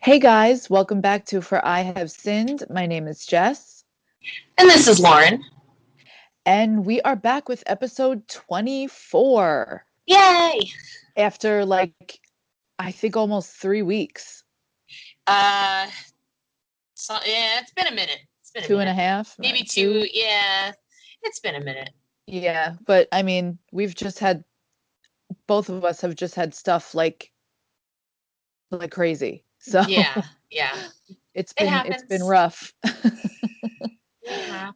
Hey guys, welcome back to For I Have Sinned. My name is Jess, And this is Lauren. and we are back with episode 24 Yay! after I think almost 3 weeks. Uh, yeah, it's been a minute. It's been a Two and minute. a half, Maybe two. two. Yeah, it's been a minute. Yeah, but I mean, both of us have just had stuff like crazy. So Yeah. it's It been happens. rough. It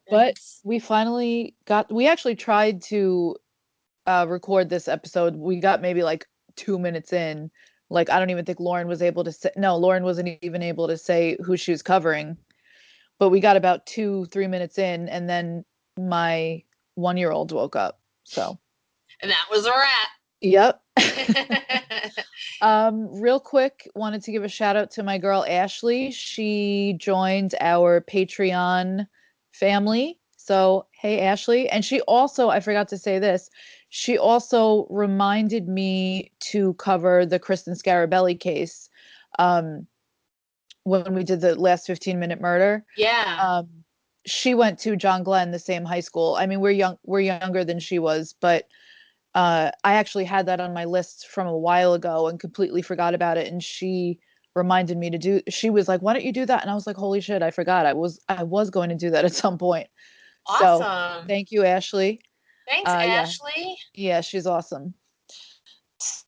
But happens. we actually tried to record this episode. We got maybe like 2 minutes in. Like, I don't even think Lauren was able to say, no, Lauren wasn't even able to say who she was covering. But we got about 3 minutes in, and then my 1-year-old woke up. So, And that was a yep. wrap. Real quick, wanted to give a shout out to my girl Ashley. She joined our Patreon family. So, hey Ashley. And she also, I forgot to say this, she also reminded me to cover the Kristen Scarabelli case when we did the last 15-minute murder. Yeah. Um, she went to John Glenn, the same high school. I mean, we're younger than she was, but I actually had that on my list from a while ago and completely forgot about it. And she reminded me to do. She was like, "Why don't you do that?" And I was like, "Holy shit, I forgot. I was going to do that at some point." So Awesome. thank you, Ashley. Thanks, Yeah, Ashley. yeah, she's awesome.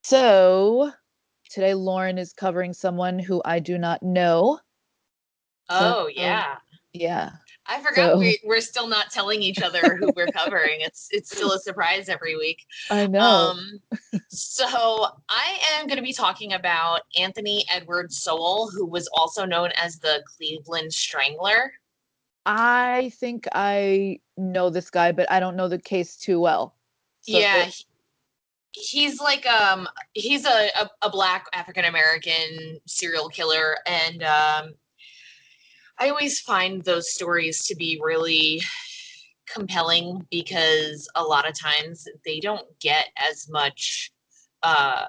So today, Lauren is covering someone who I do not know. So Oh, yeah. yeah, I forgot so we're still not telling each other who we're covering. It's still a surprise every week. I know. Um, so I am going to be talking about Anthony Edward Sowell, who was also known as the Cleveland Strangler. I think I know this guy, but I don't know the case too well. Yeah, So he's like he's a black African American serial killer, and I always find those stories to be really compelling because a lot of times they don't get as much uh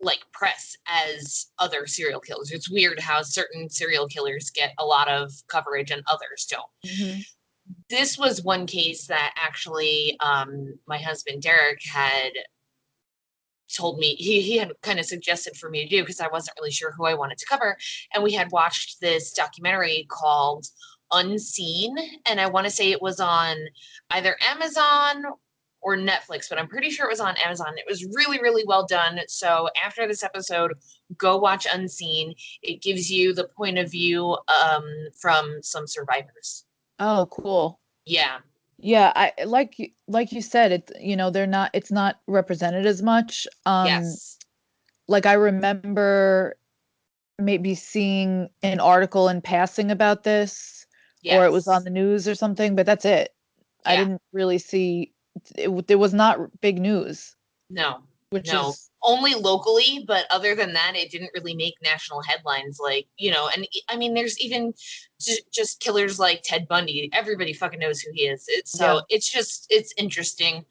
like press as other serial killers. It's weird how certain serial killers get a lot of coverage and others don't. mhm. This was one case that actually my husband Derek had told me he had kind of suggested for me to do because I wasn't really sure who I wanted to cover. And we had watched this documentary called Unseen, and I want to say it was on either Amazon or Netflix, but I'm pretty sure it was on Amazon. It was really, really well done. So after this episode, go watch Unseen. It gives you the point of view from some survivors. Oh, cool. Yeah. Yeah, like you said, they're not it's not represented as much. Yes. Like I remember maybe seeing an article in passing about this, or it was on Yes. the news or something, but that's it. I Yeah. didn't really see there was not big news, No, which no, is only locally, but other than that, it didn't really make national headlines. Like, and I mean, there's even just killers like Ted Bundy. Everybody fucking knows who he is. yeah, It's interesting.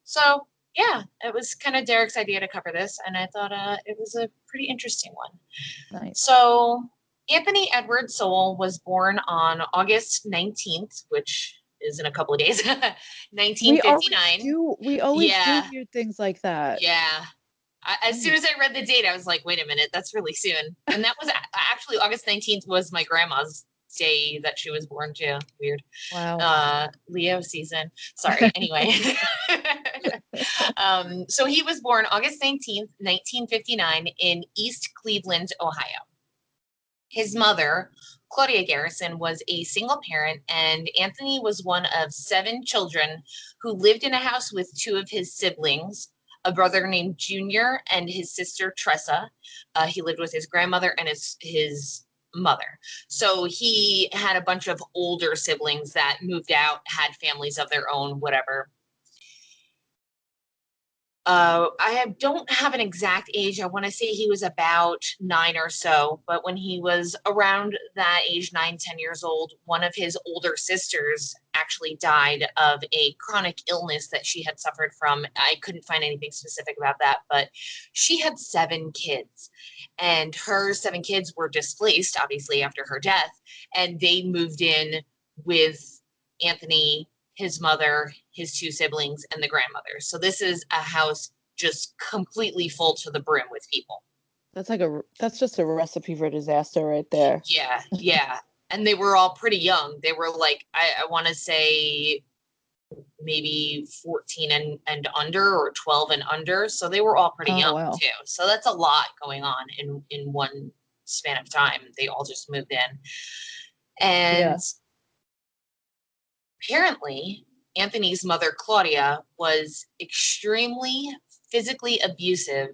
So yeah, it was kind of Derek's idea to cover this, and I thought it was a pretty interesting one. nice. So Anthony Edward Sowell was born on August 19th, which is in a couple of days, We always 1959. do we always do Yeah, weird things like that. yeah. As soon Nice. as I read the date, I was like, wait a minute, that's really soon. And that was actually August 19th was my grandma's day that she was born too. Weird. Wow. Leo season. Sorry. Anyway. So he was born August 19th, 1959 in East Cleveland, Ohio. His mother, Claudia Garrison, was a single parent, and Anthony was one of 7 children who lived in a house with 2 of his siblings, a brother named Junior and his sister Tressa. He lived with his grandmother and his mother. So he had a bunch of older siblings that moved out, had families of their own, whatever. Don't have an exact age. I want to say he was about 9 or so, but when he was around that age, 9, 10 years old, one of his older sisters actually died of a chronic illness that she had suffered from. I couldn't find anything specific about that, but she had 7 kids, and her 7 kids were displaced, obviously, after her death, and they moved in with Anthony, his mother, his 2 siblings, and the grandmother. So this is a house just completely full to the brim with people. That's just a recipe for disaster right there. Yeah, yeah. And they were all pretty young. They were like, I want to say maybe 14 and under, or 12 and under. So they were all pretty Oh young wow. too. So that's a lot going on in one span of time. They all just moved in. And Yeah. apparently, Anthony's mother, Claudia, was extremely physically abusive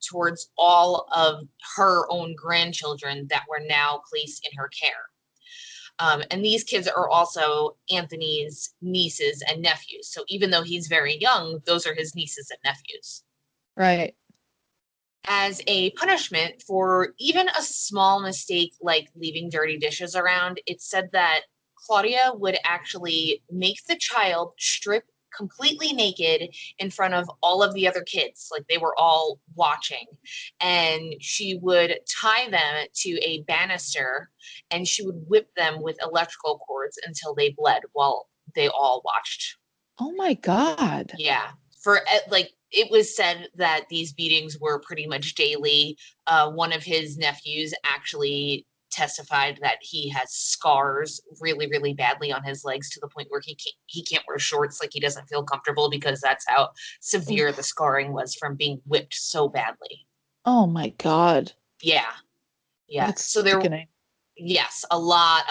towards all of her own grandchildren that were now placed in her care. And these kids are also Anthony's nieces and nephews. So even though he's very young, those are his nieces and nephews. Right. As a punishment for even a small mistake like leaving dirty dishes around, it's said that Claudia would actually make the child strip completely naked in front of all of the other kids, like they were all watching. And she would tie them to a banister, and she would whip them with electrical cords until they bled while they all watched. Oh my God. Yeah. For like, it was said that these beatings were pretty much daily. One of his nephews actually testified that he has scars really, really badly on his legs, to the point where he can't wear shorts, like he doesn't feel comfortable, because that's how severe the Oof. scarring was from being whipped so badly. Oh my God. Yeah. Yeah. That's So there, sickening. yes, a lot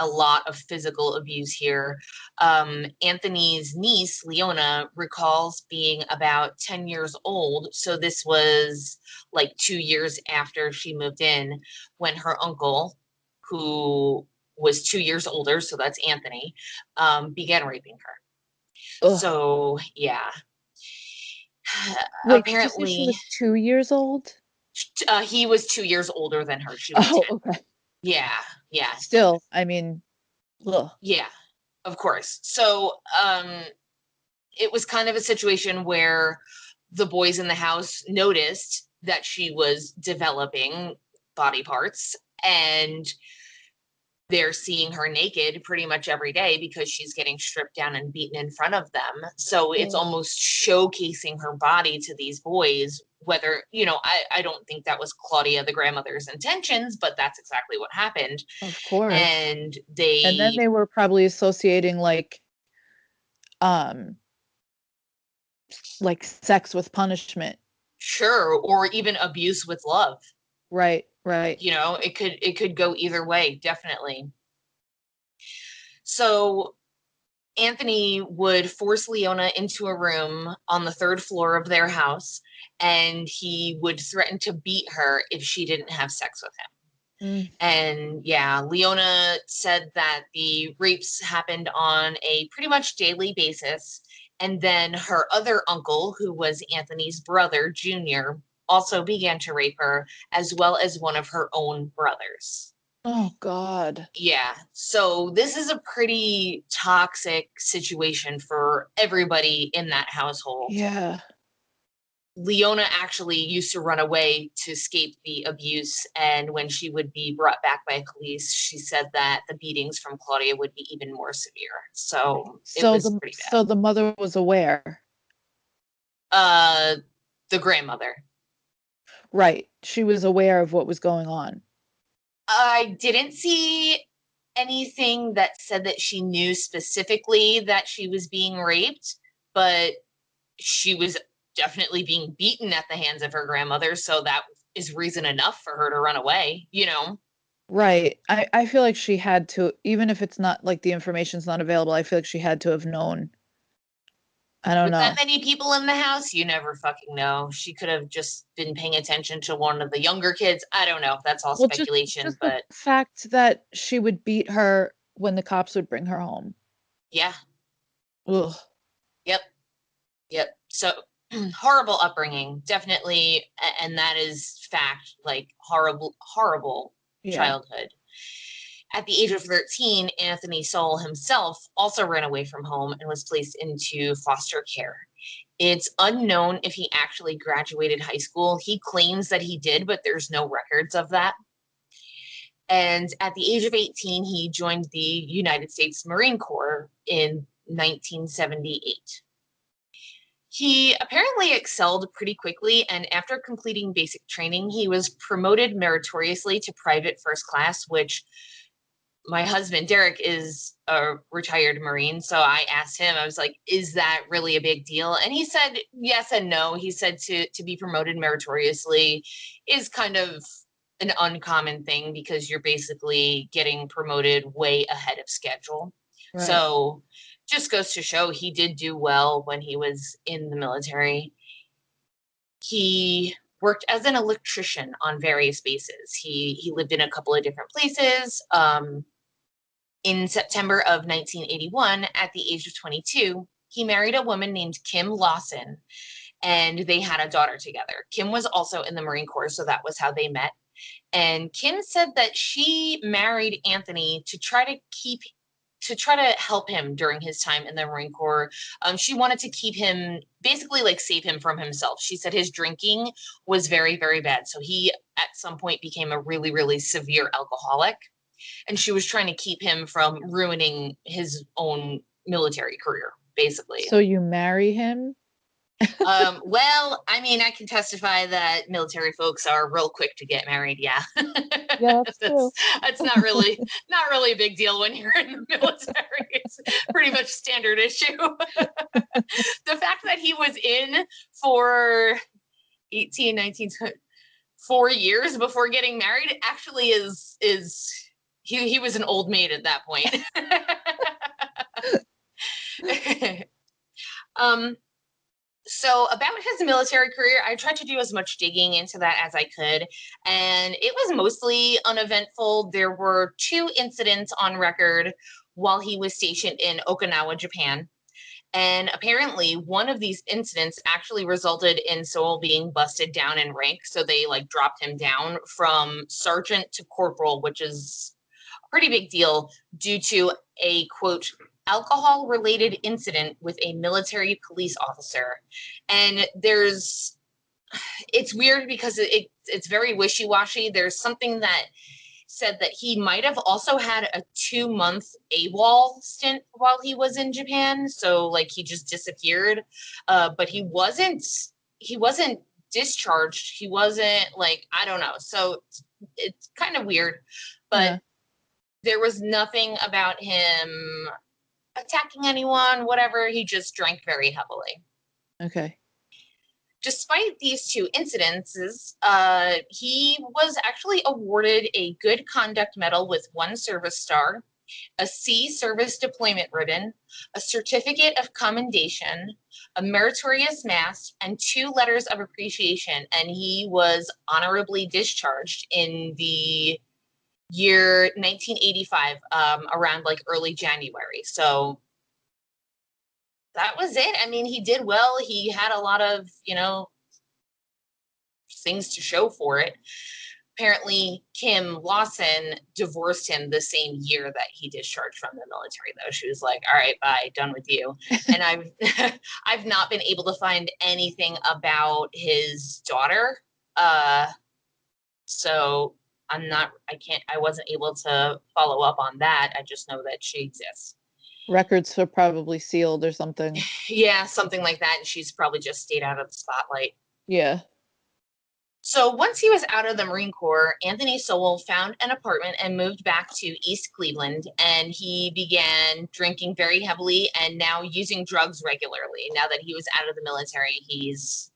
of physical abuse here. Anthony's niece, Leona, recalls being about 10 years old. So this was like 2 years after she moved in, when her uncle, who was 2 years older, so that's Anthony, began raping her. Ugh. So, yeah. Wait, did you say she Apparently, was 2 years old? he was 2 years older than her. She was Oh, 10. okay. Yeah, yeah, Still, I mean, ugh. yeah, of course. So, it was kind of a situation where the boys in the house noticed that she was developing body parts, and they're seeing her naked pretty much every day because she's getting stripped down and beaten in front of them. So it's Ugh. almost showcasing her body to these boys. Whether, I don't think that was Claudia, the grandmother's intentions, but that's exactly what happened. Of course. And And then they, they were probably associating um like sex with punishment. sure, or even abuse with love. Right, right. It could go either way, definitely. So Anthony would force Leona into a room on the third floor of their house, and he would threaten to beat her if she didn't have sex with him. Mm. And yeah, Leona said that the rapes happened on a pretty much daily basis. And then her other uncle, who was Anthony's brother, Junior, also began to rape her, as well as one of her own brothers. Oh God. Yeah. So this is a pretty toxic situation for everybody in that household. Yeah. Leona actually used to run away to escape the abuse. And when she would be brought back by police, she said that the beatings from Claudia would be even more severe. So it So was the pretty bad. so the mother was aware. Uh, the grandmother. Right. She was aware of what was going on. I didn't see anything that said that she knew specifically that she was being raped, but she was definitely being beaten at the hands of her grandmother. So that is reason enough for her to run away. Right. I feel like she had to, even if it's not like the information's not available, I feel like she had to have known. I don't With that know. many people in the house, you never fucking know. She could have just been paying attention to one of the younger kids. I don't know. That's all Well, just speculation, just the but fact that she would beat her when the cops would bring her home. yeah. Ugh. Yep. Yep. So horrible upbringing, definitely, and that is fact, like horrible Yeah. childhood. At the age of 13, Anthony Sowell himself also ran away from home and was placed into foster care. It's unknown if he actually graduated high school. He claims that he did, but there's no records of that. And at the age of 18, he joined the United States Marine Corps in 1978. He apparently excelled pretty quickly, and after completing basic training, he was promoted meritoriously to private first class, which my husband, Derek, is a retired Marine. So I asked him, I was like, is that really a big deal? And he said yes and no. He said to be promoted meritoriously is kind of an uncommon thing because you're basically getting promoted way ahead of schedule. Right. So just goes to show he did do well when he was in the military. He worked as an electrician on various bases. He lived in a couple of different places. In September of 1981, at the age of 22, he married a woman named Kim Lawson, and they had a daughter together. Kim was also in the Marine Corps, so that was how they met. And Kim said that she married Anthony to try to help him during his time in the Marine Corps. She wanted to keep him, basically like save him from himself. She said his drinking was very, very bad. So he at some point became a really, really severe alcoholic. And she was trying to keep him from ruining his own military career, basically. So you marry him? Well, I mean, I can testify that military folks are real quick to get married. Yeah, Yeah, that's true. that's not really a big deal when you're in the military. It's pretty much standard issue. The fact that he was in for 18, 19, 4 years before getting married actually is he was an old maid at that point. So about his military career, I tried to do as much digging into that as I could, and it was mostly uneventful. There were 2 incidents on record while he was stationed in Okinawa, Japan. And apparently, one of these incidents actually resulted in Sowell being busted down in rank. So they like dropped him down from sergeant to corporal, which is a pretty big deal due to a quote alcohol related incident with a military police officer. And it's weird because it's very wishy-washy. There's something that said that he might have also had a 2-month AWOL stint while he was in Japan. So like he just disappeared. But he wasn't discharged. He wasn't like, I don't know. So it's kind of weird, but Yeah. there was nothing about him attacking anyone, whatever. He just drank very heavily. Okay. Despite these 2 incidences, he was actually awarded a Good Conduct Medal with 1 service star, a C Service Deployment Ribbon, a Certificate of Commendation, a Meritorious Mass, and 2 letters of appreciation. And he was honorably discharged in the year 1985, around like early January. So that was it. I mean, he did well. He had a lot of, things to show for it. Apparently, Kim Lawson divorced him the same year that he discharged from the military, though. She was like, all right, bye, done with you. And I've not been able to find anything about his daughter. So I wasn't able to follow up on that. I just know that she exists. Records are probably sealed or something. Yeah, something like that. And she's probably just stayed out of the spotlight. Yeah. So once he was out of the Marine Corps, Anthony Sowell found an apartment and moved back to East Cleveland, and he began drinking very heavily and now using drugs regularly. Now that he was out of the military, he's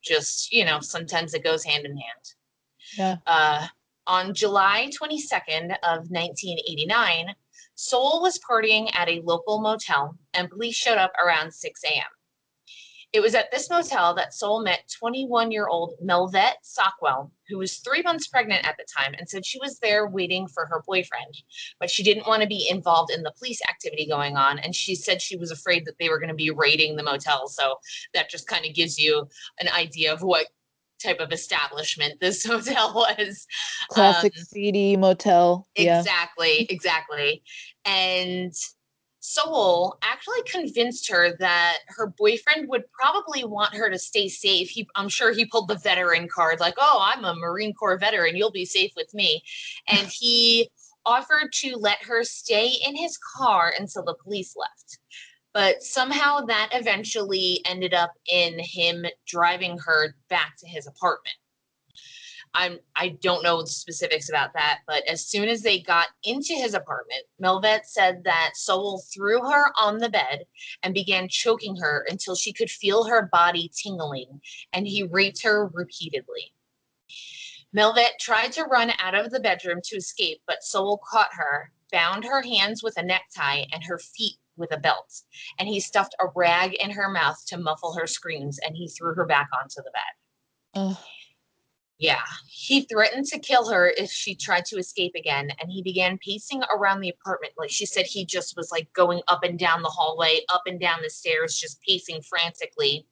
just, sometimes it goes hand in hand. Yeah. On July 22nd of 1989, Sowell was partying at a local motel, and police showed up around 6 a.m. It was at this motel that Sowell met 21-year-old Melvette Sockwell, who was 3 months pregnant at the time, and said she was there waiting for her boyfriend, but she didn't want to be involved in the police activity going on. And she said she was afraid that they were going to be raiding the motel. So that just kind of gives you an idea of what type of establishment this hotel was. Classic seedy motel. Yeah. Exactly. And Sowell actually convinced her that her boyfriend would probably want her to stay safe. I'm sure he pulled the veteran card, like, oh, I'm a Marine Corps veteran. You'll be safe with me. And he offered to let her stay in his car until the police left. But somehow that eventually ended up in him driving her back to his apartment. I don't know the specifics about that, but as soon as they got into his apartment, Melvette said that Sowell threw her on the bed and began choking her until she could feel her body tingling, and he raped her repeatedly. Melvette tried to run out of the bedroom to escape, but Sowell caught her, bound her hands with a necktie and her feet with a belt, and he stuffed a rag in her mouth to muffle her screams, and he threw her back onto the bed. Ugh. Yeah, he threatened to kill her if she tried to escape again, and he began pacing around the apartment. Like she said, he just was like going up and down the hallway, up and down the stairs, just pacing frantically.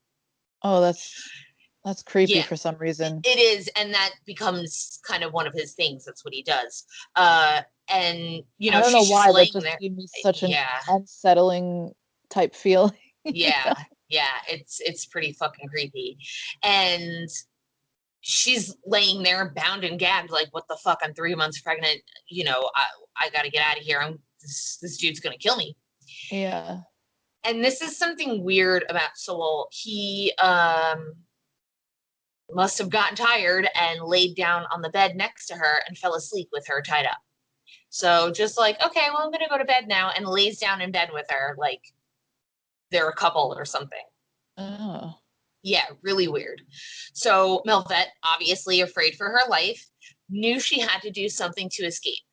Oh, that's creepy Yeah, for some reason. it is, and that becomes kind of one of his things. That's what he does. And I don't know she's just why that laying just there. gave me such an Yeah, unsettling type feeling. yeah, yeah. It's pretty fucking creepy, and she's laying there bound and gagged, like, what the fuck? I'm 3 months pregnant. I got to get out of here. This dude's going to kill me. Yeah. And this is something weird about Sowell. He must have gotten tired and laid down on the bed next to her and fell asleep with her tied up. So just like, okay, well, I'm going to go to bed now, and lays down in bed with her like they're a couple or something. Oh. Yeah, really weird. So Melvette, obviously afraid for her life, knew she had to do something to escape.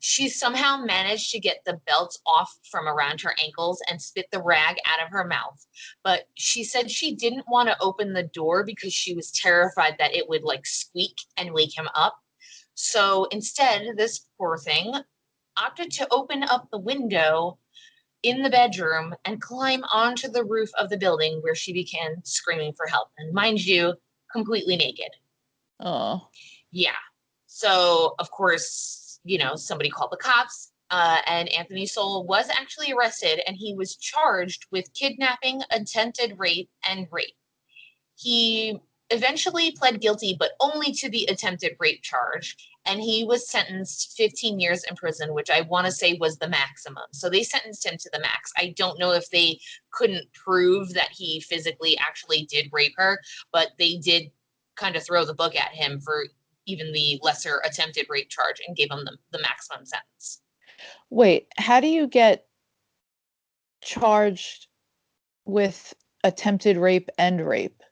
She somehow managed to get the belt off from around her ankles and spit the rag out of her mouth. But she said she didn't want to open the door because she was terrified that it would like squeak and wake him up. So instead, this poor thing opted to open up the window in the bedroom and climb onto the roof of the building, where she began screaming for help. And mind you, completely naked. Oh. Yeah. So, of course, somebody called the cops, and Anthony Sowell was actually arrested, and he was charged with kidnapping, attempted rape, and rape. He eventually pled guilty, but only to the attempted rape charge. And he was sentenced 15 years in prison, which I want to say was the maximum. So they sentenced him to the max. I don't know if they couldn't prove that he physically actually did rape her, but they did kind of throw the book at him for even the lesser attempted rape charge and gave him the maximum sentence. Wait, how do you get charged with attempted rape and rape?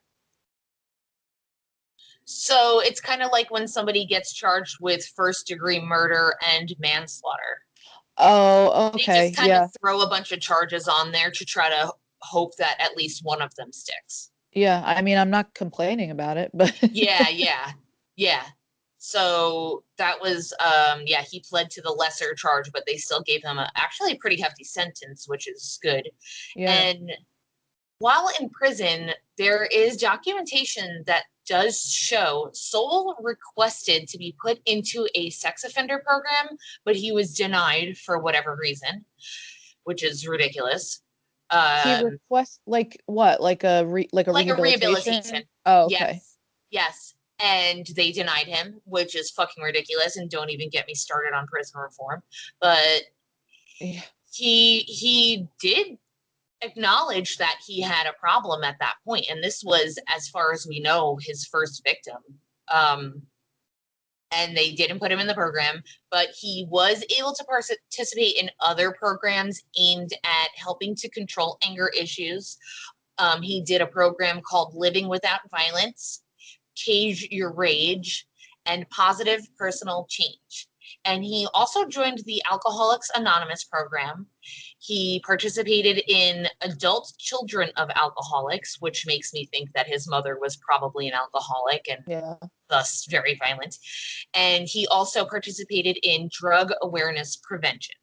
So it's kind of like when somebody gets charged with first-degree murder and manslaughter. Oh, They okay. just kind of Yeah. throw a bunch of charges on there to try to hope that at least one of them sticks. Yeah. I mean, I'm not complaining about it, but Yeah. So that was, yeah, he pled to the lesser charge, but they still gave him actually a pretty hefty sentence, which is good. yeah. And while in prison, there is documentation that does show Sowell requested to be put into a sex offender program, but he was denied for whatever reason, which is ridiculous. He Um, requests like what? Like a like a rehabilitation. rehabilitation? Oh, okay. Yes. And they denied him, which is fucking ridiculous. And don't even get me started on prison reform. But Yeah. he did acknowledge that he had a problem at that point, and this was, as far as we know, his first victim. And they didn't put him in the program, but he was able to participate in other programs aimed at helping to control anger issues. He did a program called Living Without Violence, Cage Your Rage, and Positive Personal Change. And he also joined the Alcoholics Anonymous program. He participated in Adult Children of Alcoholics, which makes me think that his mother was probably an alcoholic and thus very violent. And he also participated in Drug Awareness Prevention.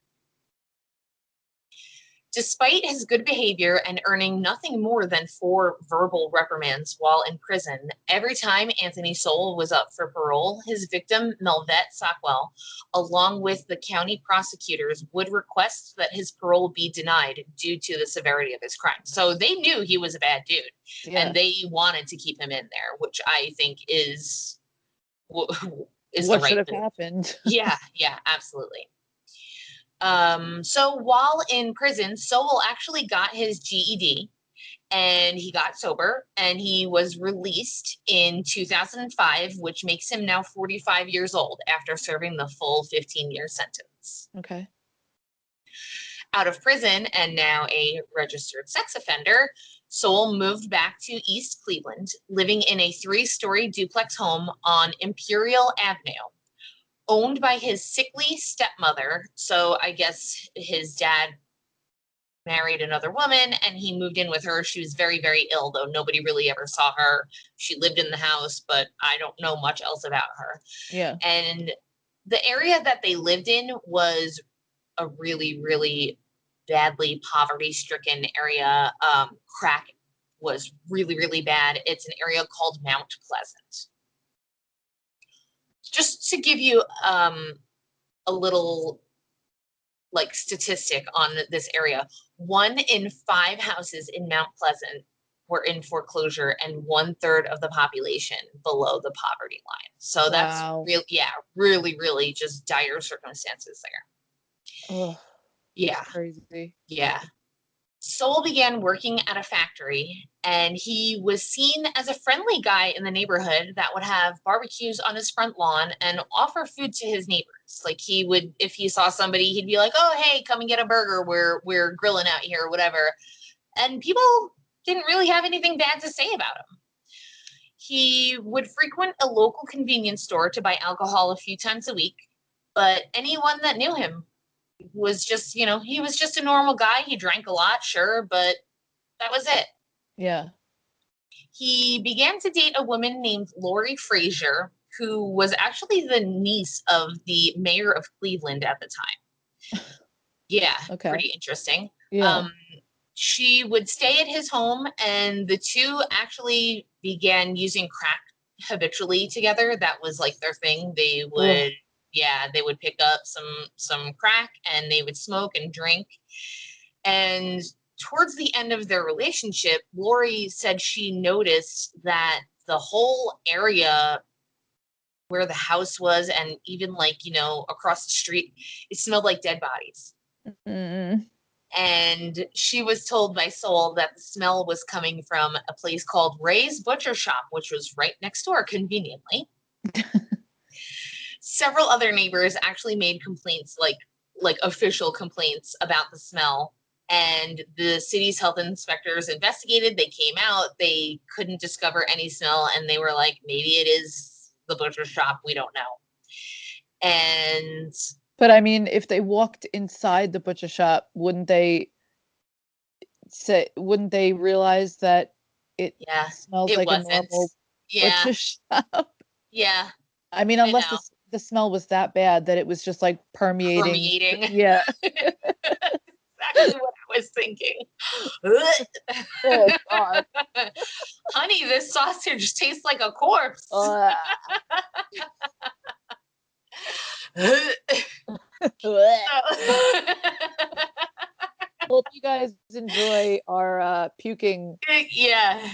Despite his good behavior and earning nothing more than 4 verbal reprimands while in prison, every time Anthony Sowell was up for parole, his victim, Melvette Sowell, along with the county prosecutors, would request that his parole be denied due to the severity of his crime. So they knew he was a bad dude, and they wanted to keep him in there, which I think is what the right should have happened. Yeah, absolutely. So while in prison, Sowell actually got his GED and he got sober and he was released in 2005, which makes him now 45 years old after serving the full 15-year sentence. Okay. Out of prison and now a registered sex offender, Sowell moved back to East Cleveland, living in a 3-story duplex home on Imperial Avenue, owned by his sickly stepmother. So I guess his dad married another woman and he moved in with her. She was very, very ill, though nobody really ever saw her. She lived in the house, but I don't know much else about her. Yeah. And the area that they lived in was a really, really badly poverty-stricken area. Crack was really, really bad. It's an area called Mount Pleasant. Just to give you a little like statistic on this area, 1 in 5 houses in Mount Pleasant were in foreclosure and 1/3 of the population below the poverty line. So that's really, really just dire circumstances there. Oh, yeah, crazy. Yeah. Sowell began working at a factory, and he was seen as a friendly guy in the neighborhood that would have barbecues on his front lawn and offer food to his neighbors. Like he would, if he saw somebody, he'd be like, "Oh, hey, come and get a burger. We're grilling out here," or whatever. And people didn't really have anything bad to say about him. He would frequent a local convenience store to buy alcohol a few times a week, but anyone that knew him was just, he was just a normal guy. He drank a lot, sure, but that was it. Yeah. He began to date a woman named Lori Frazier, who was actually the niece of the mayor of Cleveland at the time. Yeah, okay. Pretty interesting. Yeah. She would stay at his home, and the two actually began using crack habitually together. That was like their thing. They would they would pick up some crack and they would smoke and drink. And towards the end of their relationship, Lori said she noticed that the whole area where the house was, and even across the street, it smelled like dead bodies. Mm-hmm. And she was told by Sowell that the smell was coming from a place called Ray's Butcher Shop, which was right next door, conveniently. Several other neighbors actually made complaints, like official complaints about the smell. And the city's health inspectors investigated. They came out. They couldn't discover any smell. And they were like, maybe it is the butcher shop. We don't know. But I mean, if they walked inside the butcher shop, wouldn't they realize that it smells like a normal butcher shop? Yeah. I mean, unless the smell was that bad that it was just like permeating. Yeah. Exactly what I was thinking. Oh, God. Honey, this sausage tastes like a corpse. Hope you guys enjoy our puking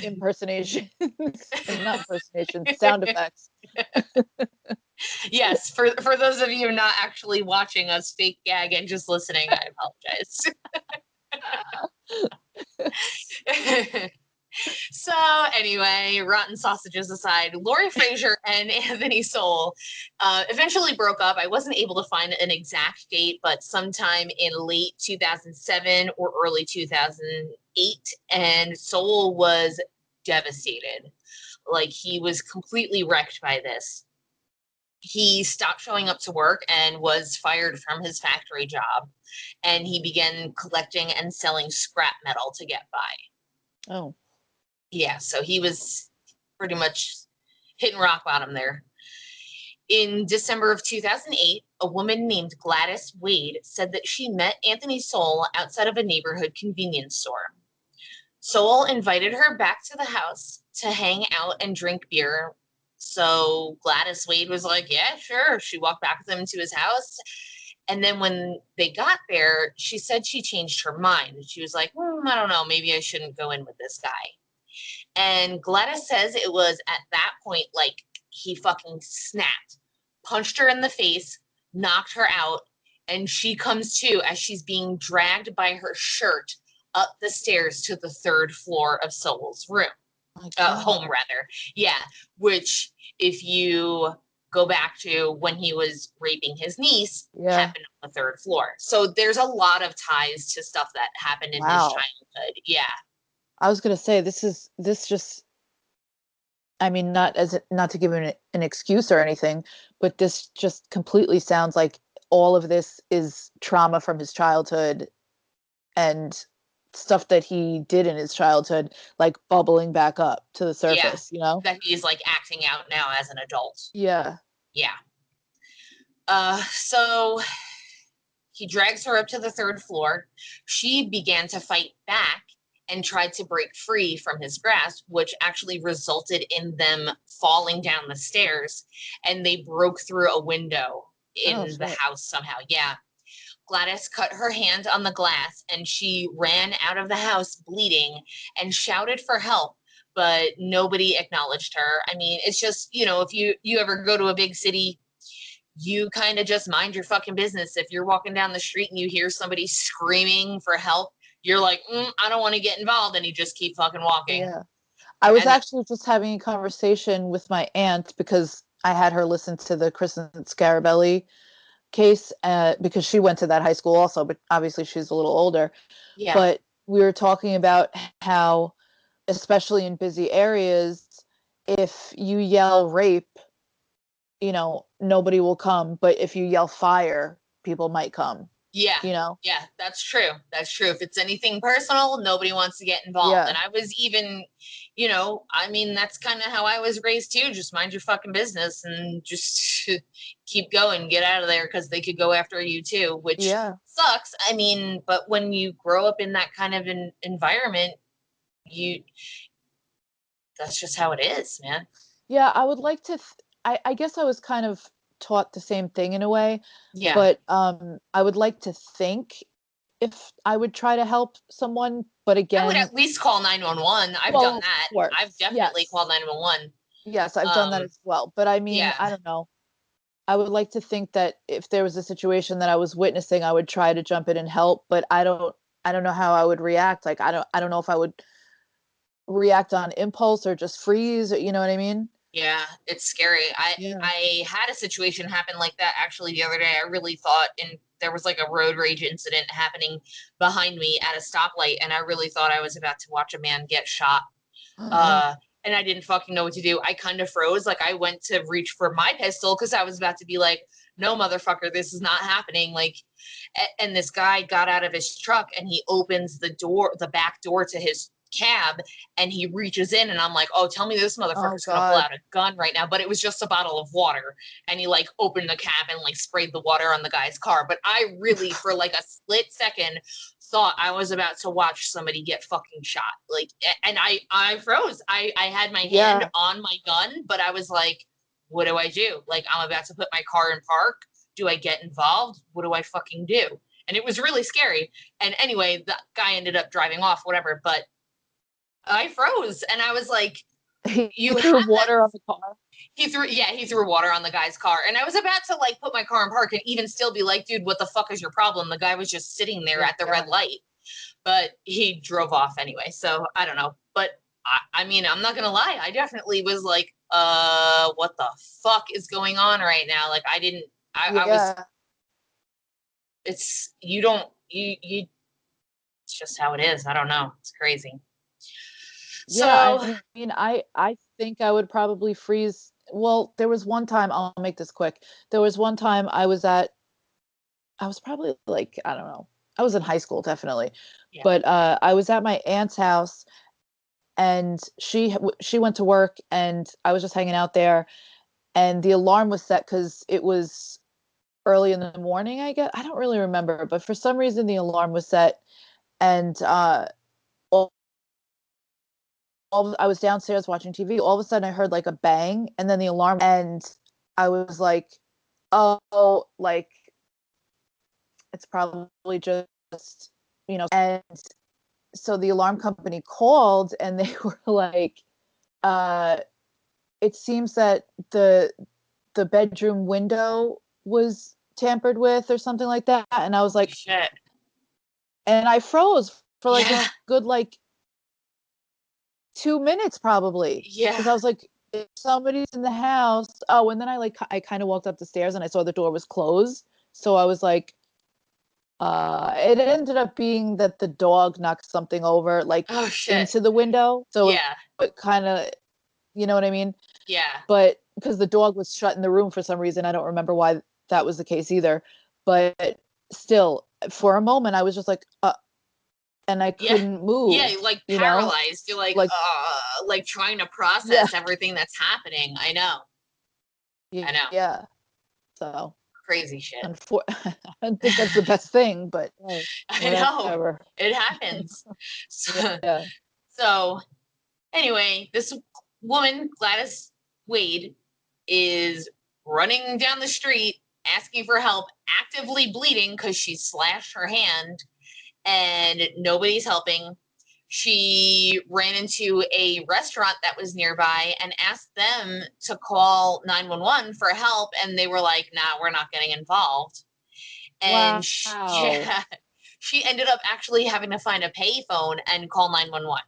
impersonations. Not impersonations, sound effects. Yes, for those of you not actually watching us fake gag and just listening, I apologize. So anyway, rotten sausages aside, Lori Frazier and Anthony Sowell eventually broke up. I wasn't able to find an exact date, but sometime in late 2007 or early 2008, and Sowell was devastated. Like, he was completely wrecked by this. he stopped showing up to work and was fired from his factory job. And he began collecting and selling scrap metal to get by. Oh. Yeah, so he was pretty much hitting rock bottom there. In December of 2008, a woman named Gladys Wade said that she met Anthony Sowell outside of a neighborhood convenience store. Sowell invited her back to the house to hang out and drink beer. So Gladys Wade was like, yeah, sure. She walked back with him to his house. And then when they got there, she said she changed her mind. She was like, I don't know, maybe I shouldn't go in with this guy. And Gladys says it was at that point, like, he fucking snapped, punched her in the face, knocked her out, and she comes to as she's being dragged by her shirt up the stairs to the third floor of Sowell's room. My Home, God. rather. Yeah, which, if you go back to when he was raping his niece, Yeah. happened on the third floor. So there's a lot of ties to stuff that happened in his Wow. childhood. Yeah. I was gonna say this just, I mean, not to give him an excuse or anything, but this just completely sounds like all of this is trauma from his childhood and stuff that he did in his childhood, like bubbling back up to the Yeah. surface, you know? That he's like acting out now as an adult. Yeah. Yeah. So he drags her up to the third floor. She began to fight back and tried to break free from his grasp, which actually resulted in them falling down the stairs, and they broke through a window Oh in the shit. house somehow. Yeah. Gladys cut her hand on the glass and she ran out of the house bleeding and shouted for help, but nobody acknowledged her. I mean, it's just, if you ever go to a big city, you kind of just mind your fucking business. If you're walking down the street and you hear somebody screaming for help, you're like, I don't want to get involved, and you just keep fucking walking. Yeah. I was And actually just having a conversation with my aunt because I had her listen to the Kristen Scarabelli case because she went to that high school also, but obviously she's a little older. yeah, But we were talking about how, especially in busy areas, if you yell rape, nobody will come. But if you yell fire, people might come, yeah, you know? yeah, that's true. That's true. If it's anything personal, nobody wants to get involved. And Yeah. I was even, I mean, that's kind of how I was raised too. Just mind your fucking business and just keep going, get out of there, because they could go after you too, which Yeah. sucks. I mean, but when you grow up in that kind of an environment, you that's just how it is, man. Yeah. I would like to, I guess I was kind of taught the same thing in a way, Yeah. but I would like to think if I would try to help someone, but I would again, at least call 911. I've done well, of that. I've course, definitely yes. called 911. Yes, I've done that as well. But I mean, Yeah. I don't know. I would like to think that if there was a situation that I was witnessing, I would try to jump in and help, but I don't know how I would react. Like I don't know if I would react on impulse or just freeze, or, you know what I mean? Yeah, it's scary. I Yeah. I had a situation happen like that actually the other day. I really thought, and there was like a road rage incident happening behind me at a stoplight, and I really thought I was about to watch a man get shot. Uh, and I didn't fucking know what to do. I kind of froze. Like, I went to reach for my pistol because I was about to be like, no, motherfucker, this is not happening. Like, and this guy got out of his truck and he opens the back door to his cab, and he reaches in, and I'm like, oh, tell me this Oh motherfucker's gonna pull God. out a gun right now. But it was just a bottle of water, and he like opened the cab and like sprayed the water on the guy's car. But I really, for like a split second, thought I was about to watch somebody get fucking shot. Like, and I froze. I had my hand Yeah. on my gun, but I was like, what do I do? Like, I'm about to put my car in park. Do I get involved? What do I fucking do? And it was really scary. And anyway, the guy ended up driving off, whatever. But I froze, and I was like, He you threw have that. water on the car. He threw water on the guy's car, and I was about to like put my car in park and even still be like, dude, what the fuck is your problem? The guy was just sitting there at the red Yeah. light, but he drove off anyway. So I don't know, but I mean, I'm not gonna lie, I definitely was like, what the fuck is going on right now? Like, I didn't, I was, Yeah. it's you don't you it's just how it is. I don't know. It's crazy. Yeah, So I mean, I think I would probably freeze well, there was one time, I'll make this quick. There was one time I was probably like, I don't know. I was in high school, definitely. Yeah. But I was at my aunt's house, and she went to work, and I was just hanging out there, and the alarm was set because it was early in the morning, I guess. I don't really remember, but for some reason the alarm was set, and all, I was downstairs watching TV. All of a sudden I heard like a bang, and then the alarm, and I was like, oh, like it's probably just, and so the alarm company called, and they were like, uh it seems that the bedroom window was tampered with or something like that. And I was like, Shit. and I froze for like Yeah. a good like 2 minutes probably, because Yeah. I was like, if somebody's in the house. Oh, and then I kind of walked up the stairs and I saw the door was closed. So I was like, it ended up being that the dog knocked something over like Oh shit. into the window. So Yeah. it kind of, you know what I mean? Yeah. But because the dog was shut in the room for some reason, I don't remember why that was the case either. But still, for a moment, I was just like, and I Yeah. couldn't Yeah, move, like paralyzed. You're like, like trying to yeah, process everything that's happening. I know. I know. yeah. So, Crazy shit. I don't think that's the best thing, but hey, I know. whatever. It happens. So, Yeah. so anyway, this woman, Gladys Wade, is running down the street asking for help, actively bleeding because she slashed her hand and nobody's helping. She ran into a restaurant that was nearby and asked them to call 911 for help, and they were like, nah, we're not getting involved. And Wow. yeah, she ended up actually having to find a payphone and call 911.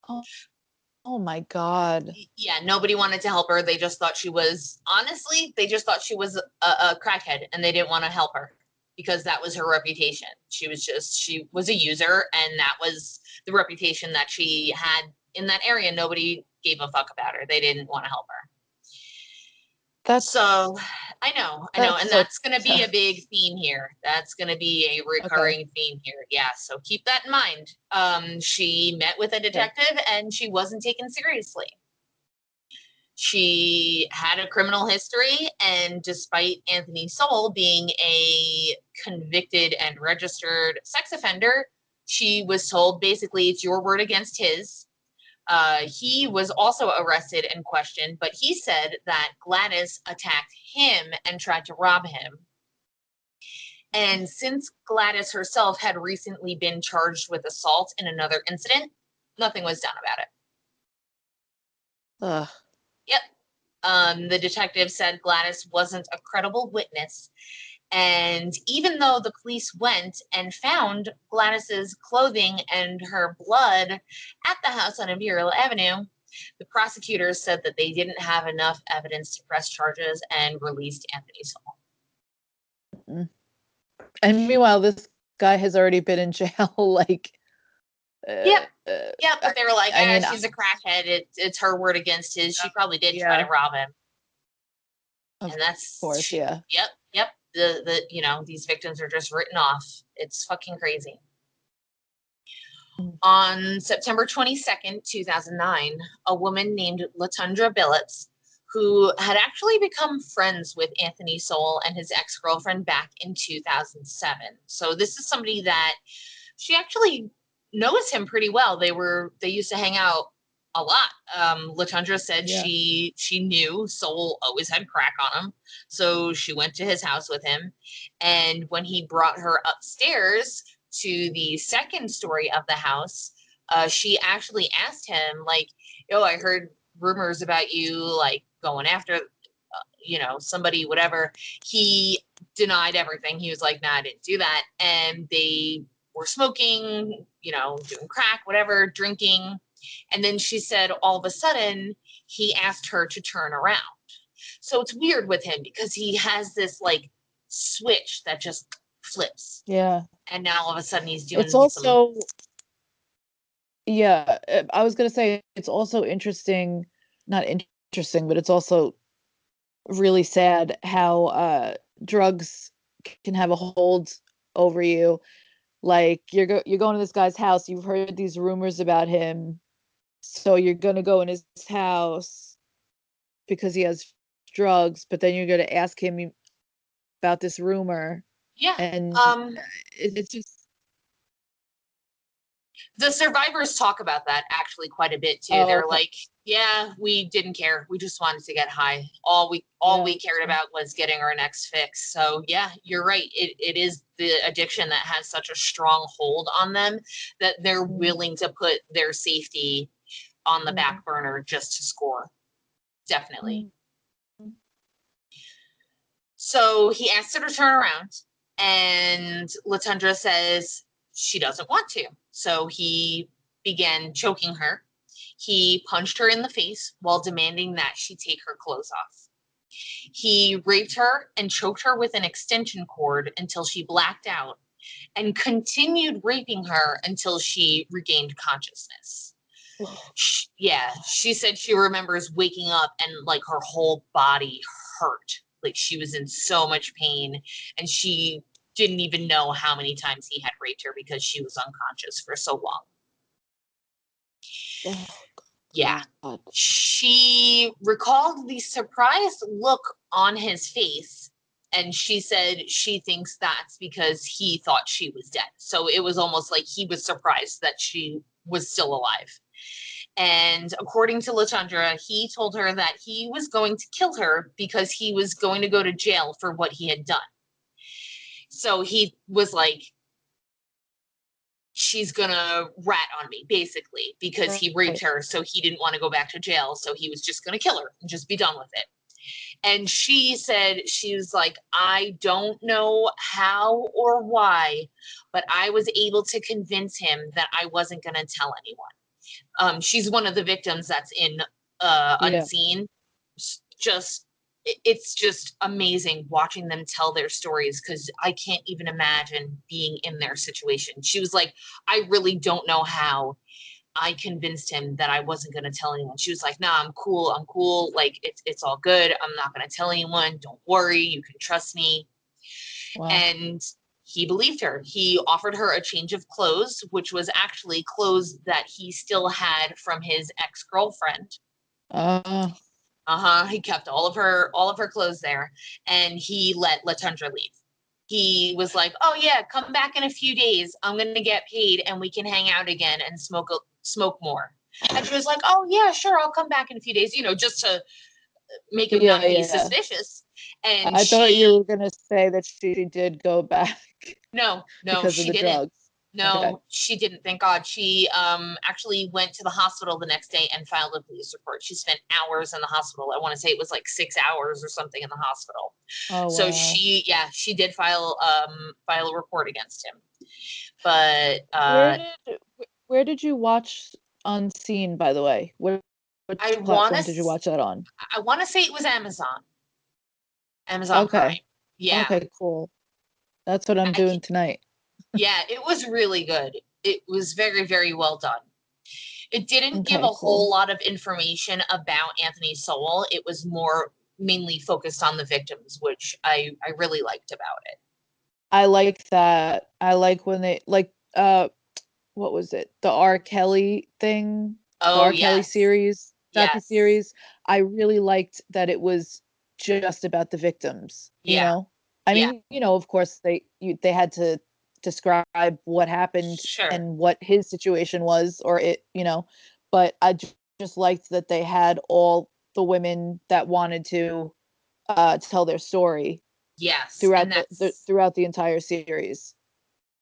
Oh, oh my God. Yeah, nobody wanted to help her. They just thought she was, honestly, they just thought she was a crackhead, and they didn't want to help her because that was her reputation. She was a user, and that was the reputation that she had in that area. Nobody gave a fuck about her. They didn't want to help her. That's So I know, that's and so that's going to be a big theme here. That's going to be a okay. recurring theme here. Yeah, so keep that in mind. She met with a Okay. detective, and she wasn't taken seriously. She had a criminal history, and despite Anthony Sowell being a convicted and registered sex offender, she was told basically it's your word against his. He was also arrested and questioned, but he said that Gladys attacked him and tried to rob him. And since Gladys herself had recently been charged with assault in another incident, nothing was done about it. Ugh. Yep. The detective said Gladys wasn't a credible witness. And even though the police went and found Gladys's clothing and her blood at the house on Imperial Avenue, the prosecutors said that they didn't have enough evidence to press charges and released Anthony Sowell. Mm. And meanwhile, this guy has already been in jail. Like, Yep. uh, Yep. But they were like, I mean, she's a crackhead. It's her word against his. She probably did try yeah, to rob him. of And course, yeah. yep. These victims are just written off. It's fucking crazy. Mm. On September 22nd, 2009, a woman named Latundra Billets, who had actually become friends with Anthony Sowell and his ex-girlfriend back in 2007. So this is somebody that she actually knows him pretty well. They used to hang out a lot. Latundra said Yeah. she knew Sowell always had crack on him, so she went to his house with him. And when he brought her upstairs to the second story of the house, she actually asked him, like, "Yo, I heard rumors about you, like going after, somebody, whatever." He denied everything. He was like, "Nah, I didn't do that." And they were smoking, doing crack, whatever, drinking. And then she said all of a sudden he asked her to turn around. So it's weird with him because he has this like switch that just flips. Yeah. And now all of a sudden he's It's doing some. also, yeah, I was gonna say it's also interesting, not interesting, but it's also really sad how drugs can have a hold over you. Like you're going to this guy's house, you've heard these rumors about him, so you're gonna go in his house because he has drugs, but then you're gonna ask him about this rumor, Yeah. and it's just The survivors talk about that actually quite a bit too. oh They're okay like, yeah, we didn't care. We just wanted to get high. All yeah we cared about was getting our next fix. So yeah, you're right. It is the addiction that has such a strong hold on them that they're mm, willing to put their safety on the mm, back burner just to score. Definitely. mm, mm. So he asks her to turn around, and Latundra says she doesn't want to. So he began choking her. He punched her in the face while demanding that she take her clothes off. He raped her and choked her with an extension cord until she blacked out, and continued raping her until she regained consciousness. Yeah, she said she remembers waking up and like her whole body hurt. Like she was in so much pain, and she didn't even know how many times he had raped her because she was unconscious for so long. Oh Yeah. God. She recalled the surprised look on his face, and she said she thinks that's because he thought she was dead. So it was almost like he was surprised that she was still alive. And according to Latundra, he told her that he was going to kill her because he was going to go to jail for what he had done. So he was like, she's gonna rat on me, basically, because he raped Right. her, so he didn't want to go back to jail, so he was just gonna kill her and just be done with it. And she said, she was like, I don't know how or why, but I was able to convince him that I wasn't gonna tell anyone. She's one of the victims that's in Yeah. Unseen. Just it's just amazing watching them tell their stories, because I can't even imagine being in their situation. She was like, I really don't know how I convinced him that I wasn't going to tell anyone. She was like, nah, I'm cool. I'm cool. Like, it's all good. I'm not going to tell anyone. Don't worry. You can trust me. Wow. And he believed her. He offered her a change of clothes, which was actually clothes that he still had from his ex-girlfriend. Uh, He kept all of her clothes there, and he let Latundra leave. He was like, "Oh yeah, come back in a few days. I'm gonna get paid, and we can hang out again and smoke more." And she was like, "Oh yeah, sure, I'll come back in a few days." Just to make him yeah, not be yeah. suspicious. And I thought you she, were gonna say that she did go back no, because of she the didn't. drugs. Okay. No, she didn't. Thank God. She actually went to the hospital the next day and filed a police report. She spent hours in the hospital. I want to say it was like 6 hours or something in the hospital. Oh So wow. she did file a report against him. But Where did where did you watch Unseen, by the way? I Which want platform did you to watch that on? I want to say it was Amazon Prime. Okay. Yeah, Okay, cool. That's what I'm I, doing tonight. yeah, it was really good. It was very, very well done. It didn't give Okay, a whole cool. lot of information about Anthony Sowell. It was more mainly focused on the victims, which I really liked about it. I like that. I like when they like what was it? The R. Kelly thing, the Oh R. Kelly yes, series, yes, docu-series. I really liked that it was just about the victims, you yeah, know? I yeah, mean, of course they had to describe what happened sure, and what his situation was or but just liked that they had all the women that wanted to tell their story yes, throughout and throughout the entire series.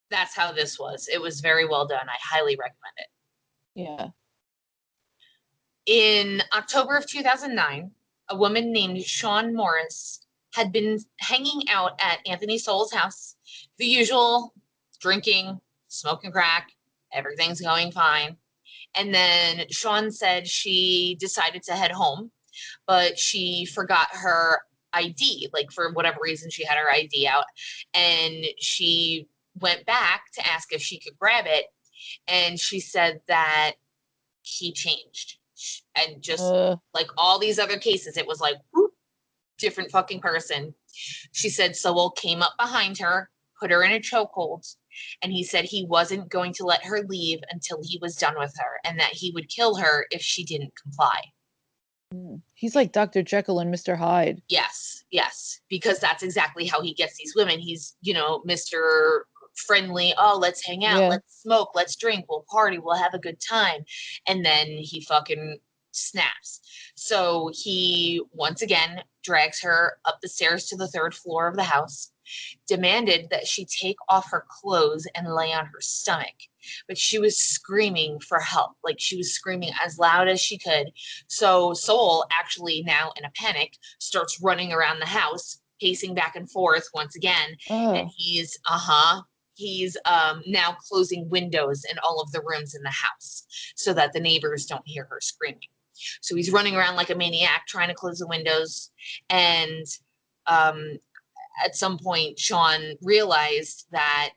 that's how this was. It was very well done. I highly recommend it. Yeah. In October of 2009, a woman named Sean Morris had been hanging out at Anthony Sowell's house. The usual, drinking, smoking crack, everything's going fine. And then Sean said she decided to head home, but she forgot her ID. Like, for whatever reason, she had her ID out. And she went back to ask if she could grab it. And she said that he changed. And just like all these other cases, it was like, whoop, different fucking person. She said Sowell came up behind her, put her in a chokehold, and he said he wasn't going to let her leave until he was done with her, and that he would kill her if she didn't comply. He's like Dr. Jekyll and Mr. Hyde. Yes, yes, because that's exactly how he gets these women. He's, Mr. Friendly. Oh, let's hang out, let's smoke, let's drink, we'll party, we'll have a good time. And then he fucking snaps. So he once again drags her up the stairs to the third floor of the house, demanded that she take off her clothes and lay on her stomach. But she was screaming for help. Like, she was screaming as loud as she could. So Sowell, actually now in a panic, starts running around the house, pacing back and forth once again. And he's now closing windows in all of the rooms in the house so that the neighbors don't hear her screaming. So he's running around like a maniac trying to close the windows. And at some point, Sean realized that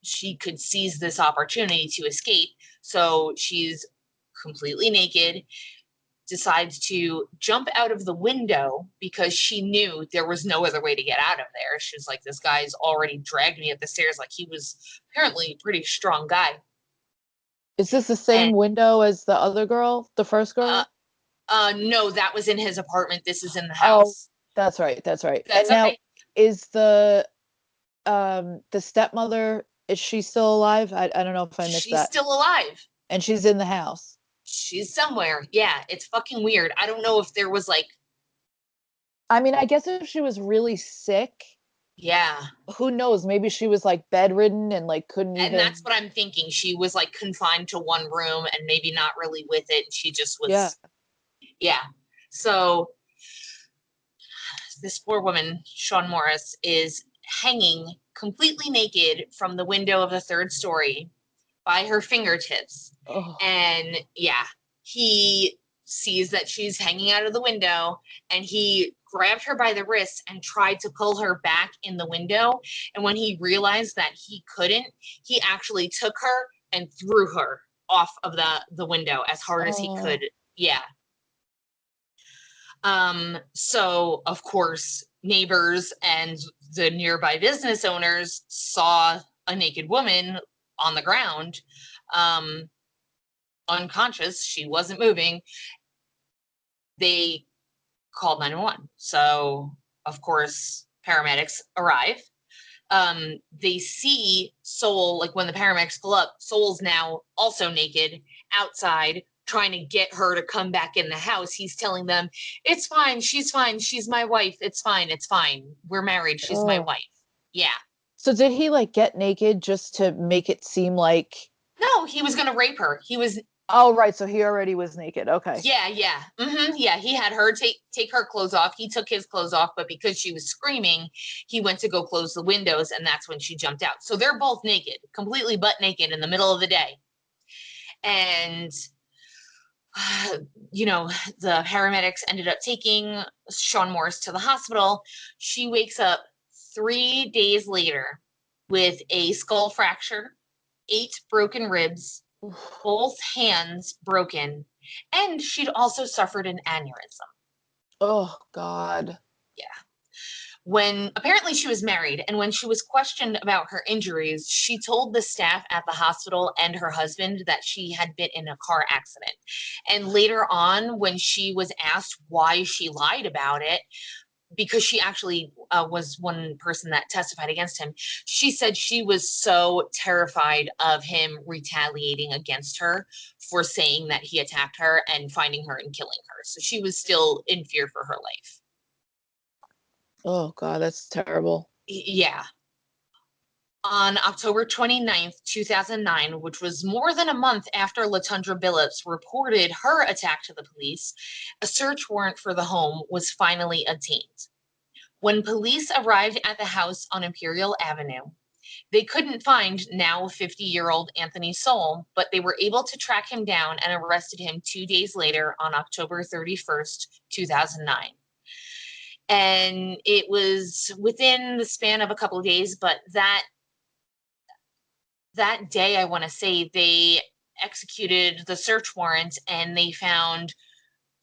she could seize this opportunity to escape. So she's completely naked, decides to jump out of the window because she knew there was no other way to get out of there. She was like, this guy's already dragged me up the stairs. Like, he was apparently a pretty strong guy. Is this the same window as the other girl, the first girl? No, that was in his apartment. This is in the house. Oh, that's right. That's right. That's and now, okay. Is the stepmother, is she still alive? I don't know if I missed that. She's still alive. And she's in the house. She's somewhere. Yeah, it's fucking weird. I don't know if there was like... I mean, I guess if she was really sick. Yeah. Who knows? Maybe she was like bedridden and like couldn't even. And that's what I'm thinking. She was like confined to one room and maybe not really with it. She just was. Yeah. So this poor woman, Sean Morris, is hanging completely naked from the window of the third story by her fingertips. And he sees that she's hanging out of the window, and he grabbed her by the wrist and tried to pull her back in the window. And when he realized that he couldn't, he actually took her and threw her off of the window as hard as he could. Yeah. So of course, neighbors and the nearby business owners saw a naked woman on the ground, unconscious. She wasn't moving. They called 911. So of course, paramedics arrive. They see Sowell, like when the paramedics pull up, Sowell's now also naked outside, trying to get her to come back in the house. He's telling them, it's fine, she's my wife, it's fine, we're married, she's my wife. Yeah. So did he like get naked just to make it seem like... No, he was gonna rape her. He was... Oh, right, so he already was naked. Okay. Yeah. Yeah, he had her take her clothes off. He took his clothes off, but because she was screaming, he went to go close the windows, and that's when she jumped out. So they're both naked, completely butt naked in the middle of the day. And the paramedics ended up taking Sean Morris to the hospital. She wakes up 3 days later with a skull fracture, 8 broken ribs, both hands broken, and she'd also suffered an aneurysm. Oh, God. Yeah. When apparently she was married, and when she was questioned about her injuries, she told the staff at the hospital and her husband that she had been in a car accident. And later on, when she was asked why she lied about it, because she actually was one person that testified against him, she said she was so terrified of him retaliating against her for saying that he attacked her and finding her and killing her. So she was still in fear for her life. Oh, God, that's terrible. Yeah. On October 29th, 2009, which was more than a month after LaTundra Billups reported her attack to the police, a search warrant for the home was finally obtained. When police arrived at the house on Imperial Avenue, they couldn't find now 50-year-old Anthony Sowell, but they were able to track him down and arrested him 2 days later on October 31st, 2009. And it was within the span of a couple of days, but that day, I want to say, they executed the search warrant and they found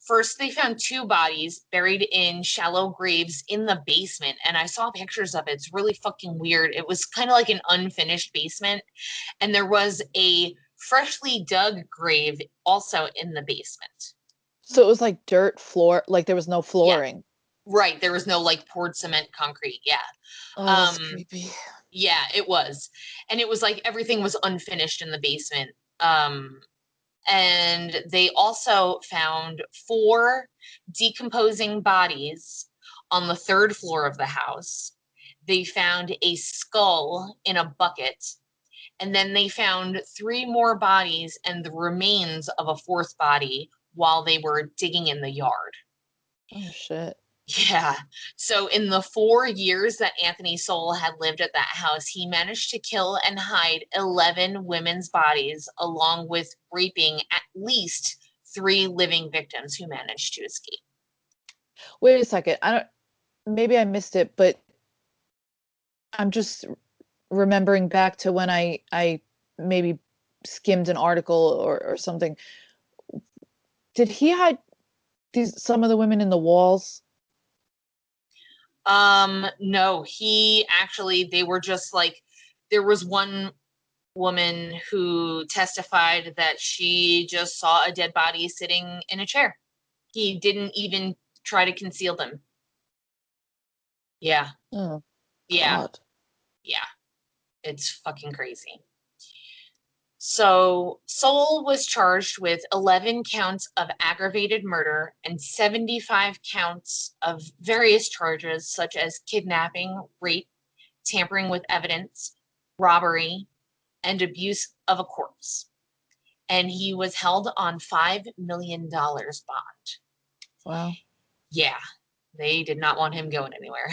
First, they found 2 bodies buried in shallow graves in the basement, and I saw pictures of it. It's really fucking weird. It was kind of like an unfinished basement, and there was a freshly dug grave also in the basement. So it was like dirt floor, like there was no flooring. Yeah. Right. There was no like poured cement concrete. Yeah. Oh, that's creepy. Yeah, it was. And it was like everything was unfinished in the basement. And they also found 4 decomposing bodies on the 3rd floor of the house. They found a skull in a bucket. And then they found 3 more bodies and the remains of a 4th body while they were digging in the yard. Oh, shit. Yeah. So in the 4 years that Anthony Sowell had lived at that house, he managed to kill and hide 11 women's bodies, along with raping at least 3 living victims who managed to escape. Wait a second. Maybe I missed it, but I'm just remembering back to when I maybe skimmed an article or something. Did he hide some of the women in the walls? No, they were just like, there was one woman who testified that she just saw a dead body sitting in a chair. He didn't even try to conceal them. Yeah. Oh, Yeah. God. Yeah. It's fucking crazy. So Sowell was charged with 11 counts of aggravated murder and 75 counts of various charges such as kidnapping, rape, tampering with evidence, robbery, and abuse of a corpse. And he was held on $5 million bond. Wow. Yeah, they did not want him going anywhere.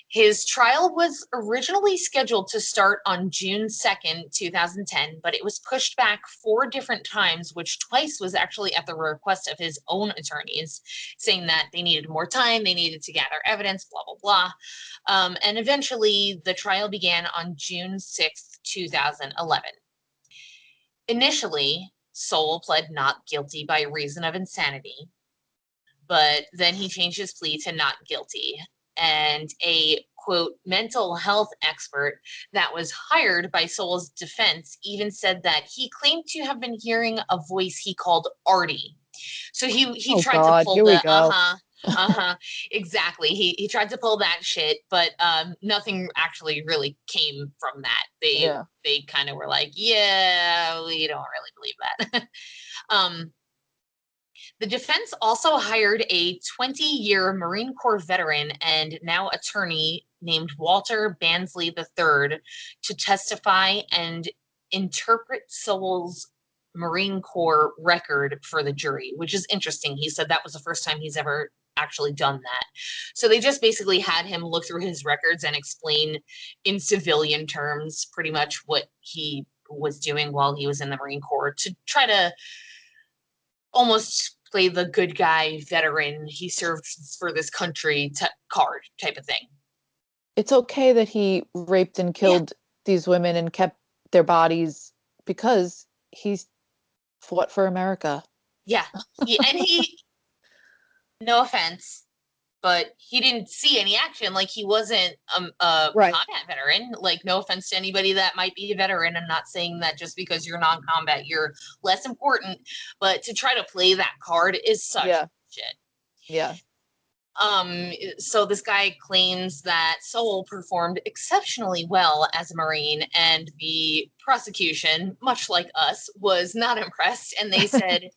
His trial was originally scheduled to start on June 2nd, 2010, but it was pushed back 4 different times, which twice was actually at the request of his own attorneys, saying that they needed more time, they needed to gather evidence, blah, blah, blah. And eventually, the trial began on June 6th, 2011. Initially, Sowell pled not guilty by reason of insanity, but then he changed his plea to not guilty. And a quote mental health expert that was hired by Sowell's defense even said that he claimed to have been hearing a voice he called Artie. So he tried to pull here we the go. exactly. He tried to pull that shit, but nothing actually really came from that. They kind of were like, yeah, we don't really believe that. The defense also hired a 20-year Marine Corps veteran and now attorney named Walter Bansley III to testify and interpret Sowell's Marine Corps record for the jury, which is interesting. He said that was the first time he's ever actually done that. So they just basically had him look through his records and explain in civilian terms pretty much what he was doing while he was in the Marine Corps to try to almost play the good guy veteran, he served for this country card type of thing. It's okay that he raped and killed these women and kept their bodies because he's fought for America. Yeah. And he, no offense, but he didn't see any action. Like, he wasn't a combat veteran. Like, no offense to anybody that might be a veteran. I'm not saying that just because you're non-combat, you're less important. But to try to play that card is such shit. Yeah. So this guy claims that Sowell performed exceptionally well as a Marine, and the prosecution, much like us, was not impressed. And they said,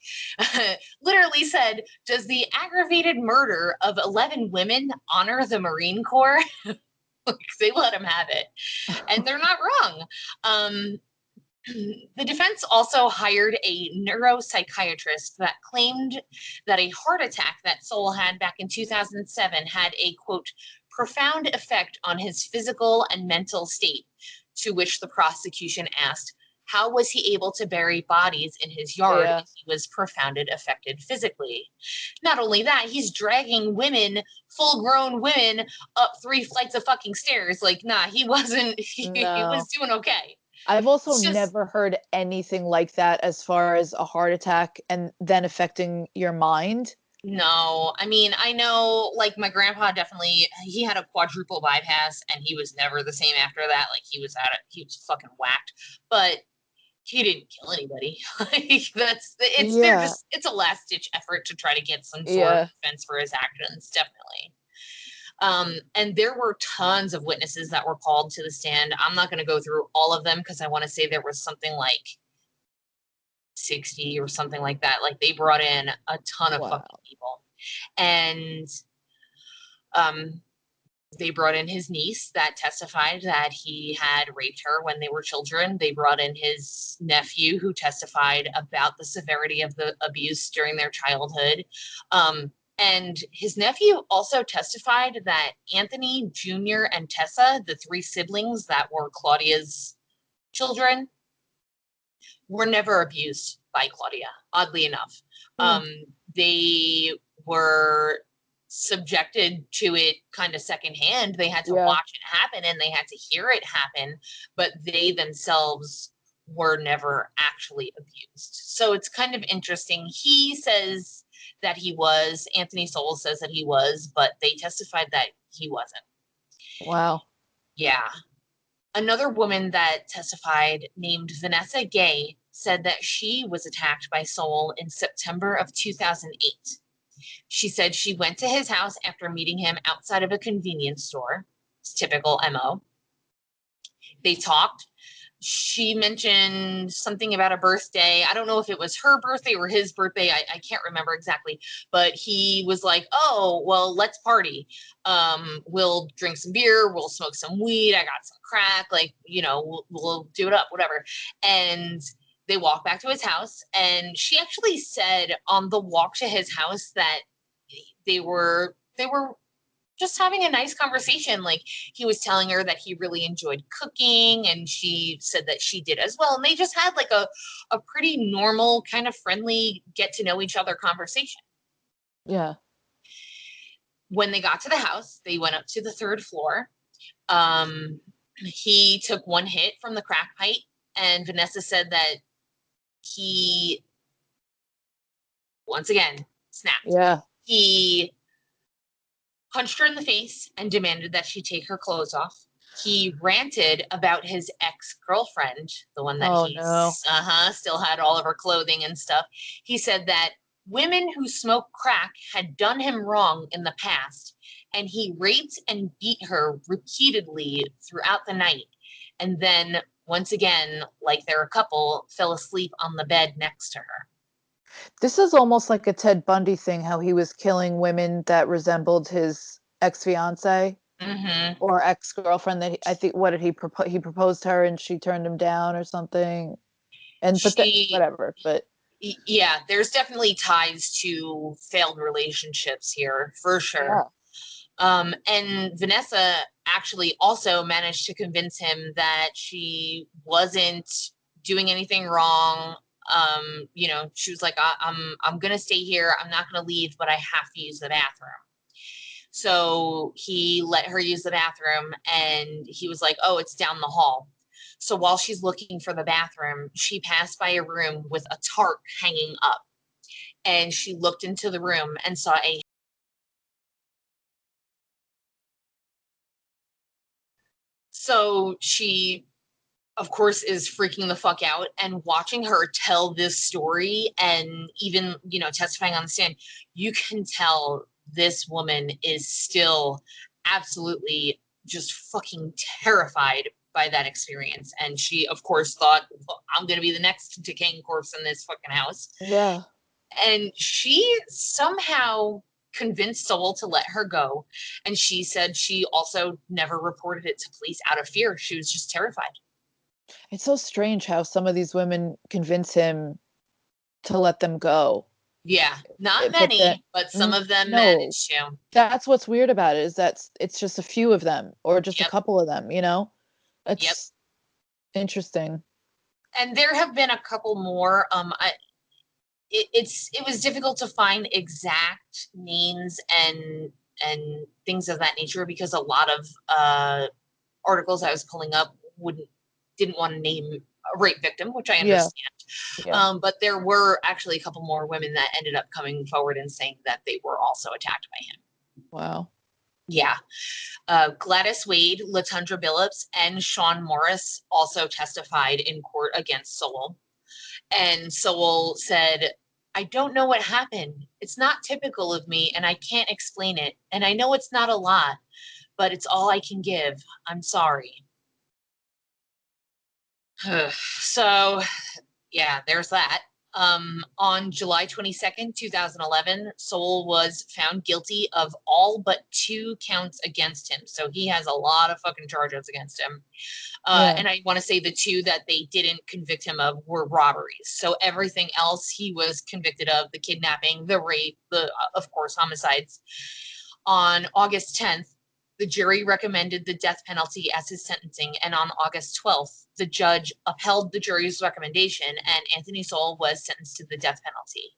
literally said, does the aggravated murder of 11 women honor the Marine Corps? They let him have it. And they're not wrong. The defense also hired a neuropsychiatrist that claimed that a heart attack that Sowell had back in 2007 had a, quote, profound effect on his physical and mental state, to which the prosecution asked, how was he able to bury bodies in his yard if he was profoundly affected physically? Not only that, he's dragging women, full-grown women, up 3 flights of fucking stairs. Like, nah, he wasn't, he was doing okay. I've also It's just, never heard anything like that as far as a heart attack and then affecting your mind. no. I mean, I know, like, my grandpa definitely, he had a quadruple bypass and he was never the same after that. Like, he was at it, he was fucking whacked, but he didn't kill anybody. Like, they're Yeah. just, it's a last ditch effort to try to get some sort of Yeah. defense for his actions, definitely. And there were tons of witnesses that were called to the stand. I'm not going to go through all of them because I want to say there was something like 60 or something like that. Like, they brought in a ton of fucking Wow. people. And um, they brought in his niece that testified that he had raped her when they were children. They brought in his nephew who testified about the severity of the abuse during their childhood. And his nephew also testified that Anthony Jr. and Tessa, the three siblings that were Claudia's children, were never abused by Claudia, oddly enough. Hmm. They were subjected to it kind of secondhand. They had to Yeah. watch it happen and they had to hear it happen, but they themselves were never actually abused. So it's kind of interesting. He says that he was, Anthony Sowell says that he was, but they testified that he wasn't. Wow. Yeah. Another woman that testified, named Vanessa Gay, said that she was attacked by Sowell in September of 2008. She said she went to his house after meeting him outside of a convenience store. It's typical MO. They talked. She mentioned something about a birthday. I don't know if it was her birthday or his birthday. I can't remember exactly. But he was like, oh, well, let's party. We'll drink some beer. We'll smoke some weed. I got some crack. Like, we'll do it up, whatever. And they walked back to his house. And she actually said on the walk to his house that they were just having a nice conversation. Like, he was telling her that he really enjoyed cooking and she said that she did as well. And they just had like a pretty normal kind of friendly get to know each other conversation. Yeah. When they got to the house, they went up to the third floor. He took one hit from the crack pipe and Vanessa said that he, once again, snapped. Yeah. He punched her in the face and demanded that she take her clothes off. He ranted about his ex-girlfriend, the one that Oh he no. still had all of her clothing and stuff. He said that women who smoke crack had done him wrong in the past, and he raped and beat her repeatedly throughout the night. And then, once again, like they're a couple, fell asleep on the bed next to her. This is almost like a Ted Bundy thing, how he was killing women that resembled his ex-fiance Mm-hmm. or ex-girlfriend that I think what did he proposed to her and she turned him down or something. And but She whatever, but Yeah, there's definitely ties to failed relationships here for sure. yeah. And Vanessa actually also managed to convince him that she wasn't doing anything wrong. She was like, I'm gonna stay here. I'm not gonna leave, but I have to use the bathroom. So he let her use the bathroom and he was like, oh, it's down the hall. So while she's looking for the bathroom, she passed by a room with a tarp hanging up. And she looked into the room and saw a. So she, of course, is freaking the fuck out. And watching her tell this story and even, testifying on the stand, you can tell this woman is still absolutely just fucking terrified by that experience. And she, of course, thought, well, I'm going to be the next decaying corpse in this fucking house. Yeah. And she somehow convinced Sowell to let her go. And she said she also never reported it to police out of fear. She was just terrified. It's so strange how some of these women convince him to let them go. Yeah, not But then many, but some of them no, managed to. that's what's weird about it is that it's just a few of them or just a Yep, couple of them, you know? yep. It's interesting. And there have been a couple more. It was difficult to find exact names and things of that nature because a lot of articles I was pulling up wouldn't didn't want to name a rape victim, which I Yeah. understand. Yeah. But there were actually a couple more women that ended up coming forward and saying that they were also attacked by him. Wow. Yeah. Gladys Wade, Latundra Billups, and Sean Morris also testified in court against Sowell. And Sowell said, I don't know what happened. It's not typical of me, and I can't explain it. And I know it's not a lot, but it's all I can give. I'm sorry. So, yeah, there's that. On July 22nd, 2011, Sowell was found guilty of all but 2 counts against him. So he has a lot of fucking charges against him. And I want to say the 2 that they didn't convict him of were robberies. So everything else he was convicted of, the kidnapping, the rape, the, of course, homicides. On August 10th, the jury recommended the death penalty as his sentencing, and on August 12th, the judge upheld the jury's recommendation, and Anthony Sowell was sentenced to the death penalty.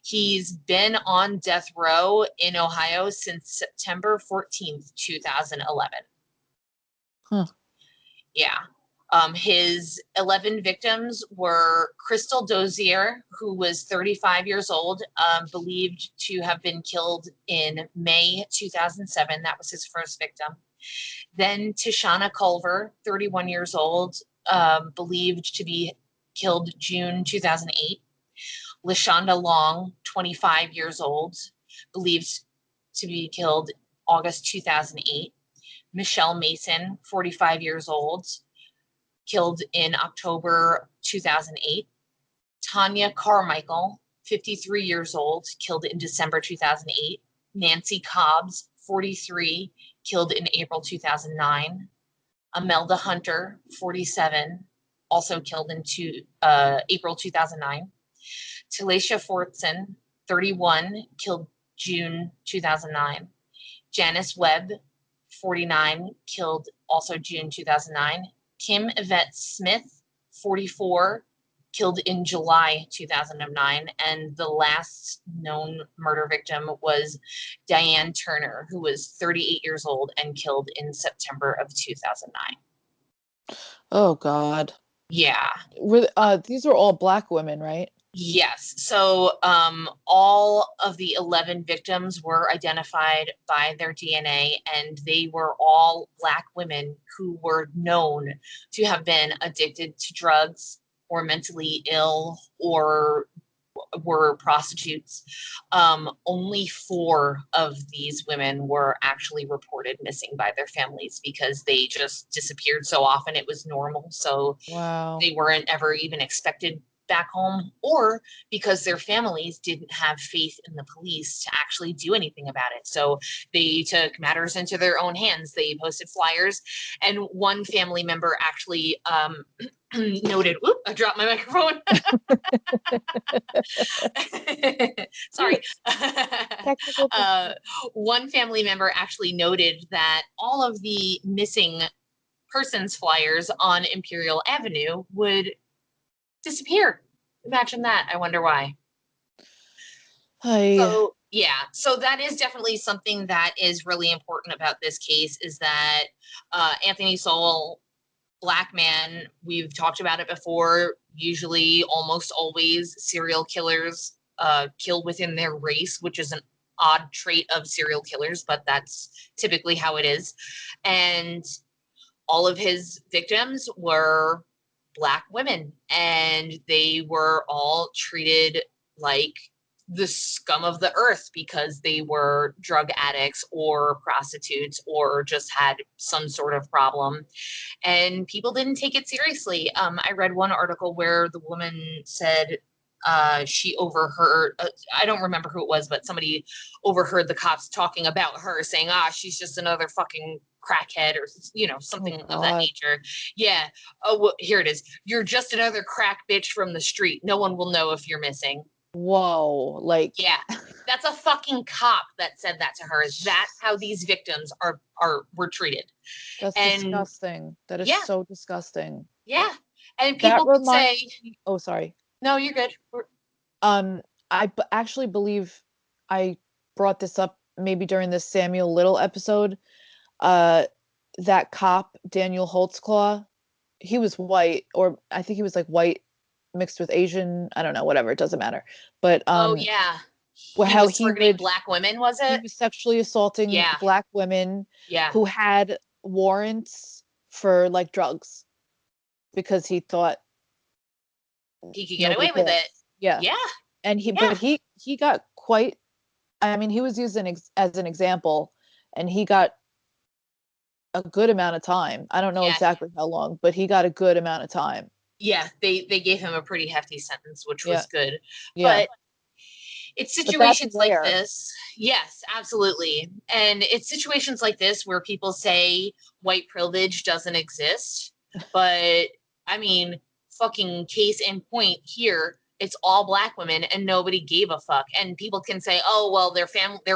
He's been on death row in Ohio since September 14th, 2011. Huh. Yeah. His 11 victims were Crystal Dozier, who was 35 years old, believed to have been killed in May 2007. That was his first victim. Then Tishana Culver, 31 years old, believed to be killed June 2008. LaShonda Long, 25 years old, believed to be killed August 2008. Michelle Mason, 45 years old, killed in October 2008. Tanya Carmichael, 53 years old, killed in December 2008. Nancy Cobbs, 43, killed in April 2009. Imelda Hunter, 47, also killed in April 2009. Talacia Fortson, 31, killed June 2009. Janice Webb, 49, killed also June 2009. Kim Yvette Smith, 44, killed in July 2009. And the last known murder victim was Diane Turner, who was 38 years old and killed in September of 2009. Oh God. Yeah. These are all Black women, right? Yes. So all of the 11 victims were identified by their DNA, and they were all Black women who were known to have been addicted to drugs or mentally ill or were prostitutes. Only 4 of these women were actually reported missing by their families because they just disappeared so often it was normal. So Wow. they weren't ever even expected back home, or because their families didn't have faith in the police to actually do anything about it. So they took matters into their own hands. They posted flyers, and one family member actually noted, whoop, I dropped my microphone. Sorry. Technical. One family member actually noted that all of the missing persons flyers on Imperial Avenue would disappear. Imagine that. I wonder why. So yeah, so that is definitely something that is really important about this case, is that Anthony Sowell, Black man, we've talked about it before, usually almost always serial killers kill within their race, which is an odd trait of serial killers, but that's typically how it is. And all of his victims were Black women, and they were all treated like the scum of the earth because they were drug addicts or prostitutes or just had some sort of problem, and people didn't take it seriously. I read one article where the woman said she overheard, I don't remember who it was, but somebody overheard the cops talking about her, saying, she's just another fucking crackhead, or something of that nature. Yeah. Oh, well, here it is. You're just another crack bitch from the street. No one will know if you're missing. Whoa. Like, yeah, that's a fucking cop that said that to her. That's how these victims were treated. That's disgusting. That is so disgusting. Yeah. And people could say, oh, sorry. No, you're good. I actually believe I brought this up maybe during the Samuel Little episode. That cop, Daniel Holtzclaw, he was white, or I think he was like white mixed with Asian. I don't know, whatever, it doesn't matter. But Oh yeah. He how was targeting black women, was he it? was sexually assaulting Yeah. black women Yeah. who had warrants for like drugs because he thought He could get nobody away with cares. it. Yeah. Yeah. And Yeah. he got quite, I mean, he was used as an example, and he got a good amount of time. I don't know Yeah. exactly how long, but he got a good amount of time. Yeah. They gave him a pretty hefty sentence, which Yeah. was good. Yeah. But it's But that's situations like rare. this. Yes, absolutely. And it's situations like this where people say white privilege doesn't exist. But I mean, fucking case in point here, it's all black women and nobody gave a fuck. And people can say, oh, well, their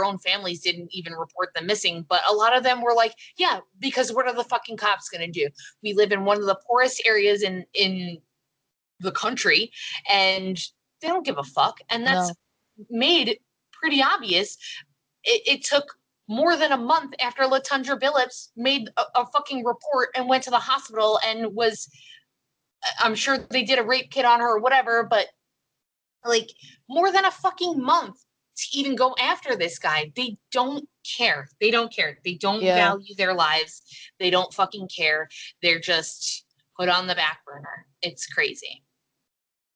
own families didn't even report them missing. But a lot of them were like, yeah, because what are the fucking cops going to do? We live in one of the poorest areas in the country, and they don't give a fuck. And that's No. made pretty obvious. It took more than a month after LaTundra Billups made a fucking report and went to the hospital and was, I'm sure they did a rape kit on her or whatever, but like more than a fucking month to even go after this guy. They don't care. They don't care. They don't Yeah. value their lives. They don't fucking care. They're just put on the back burner. It's crazy.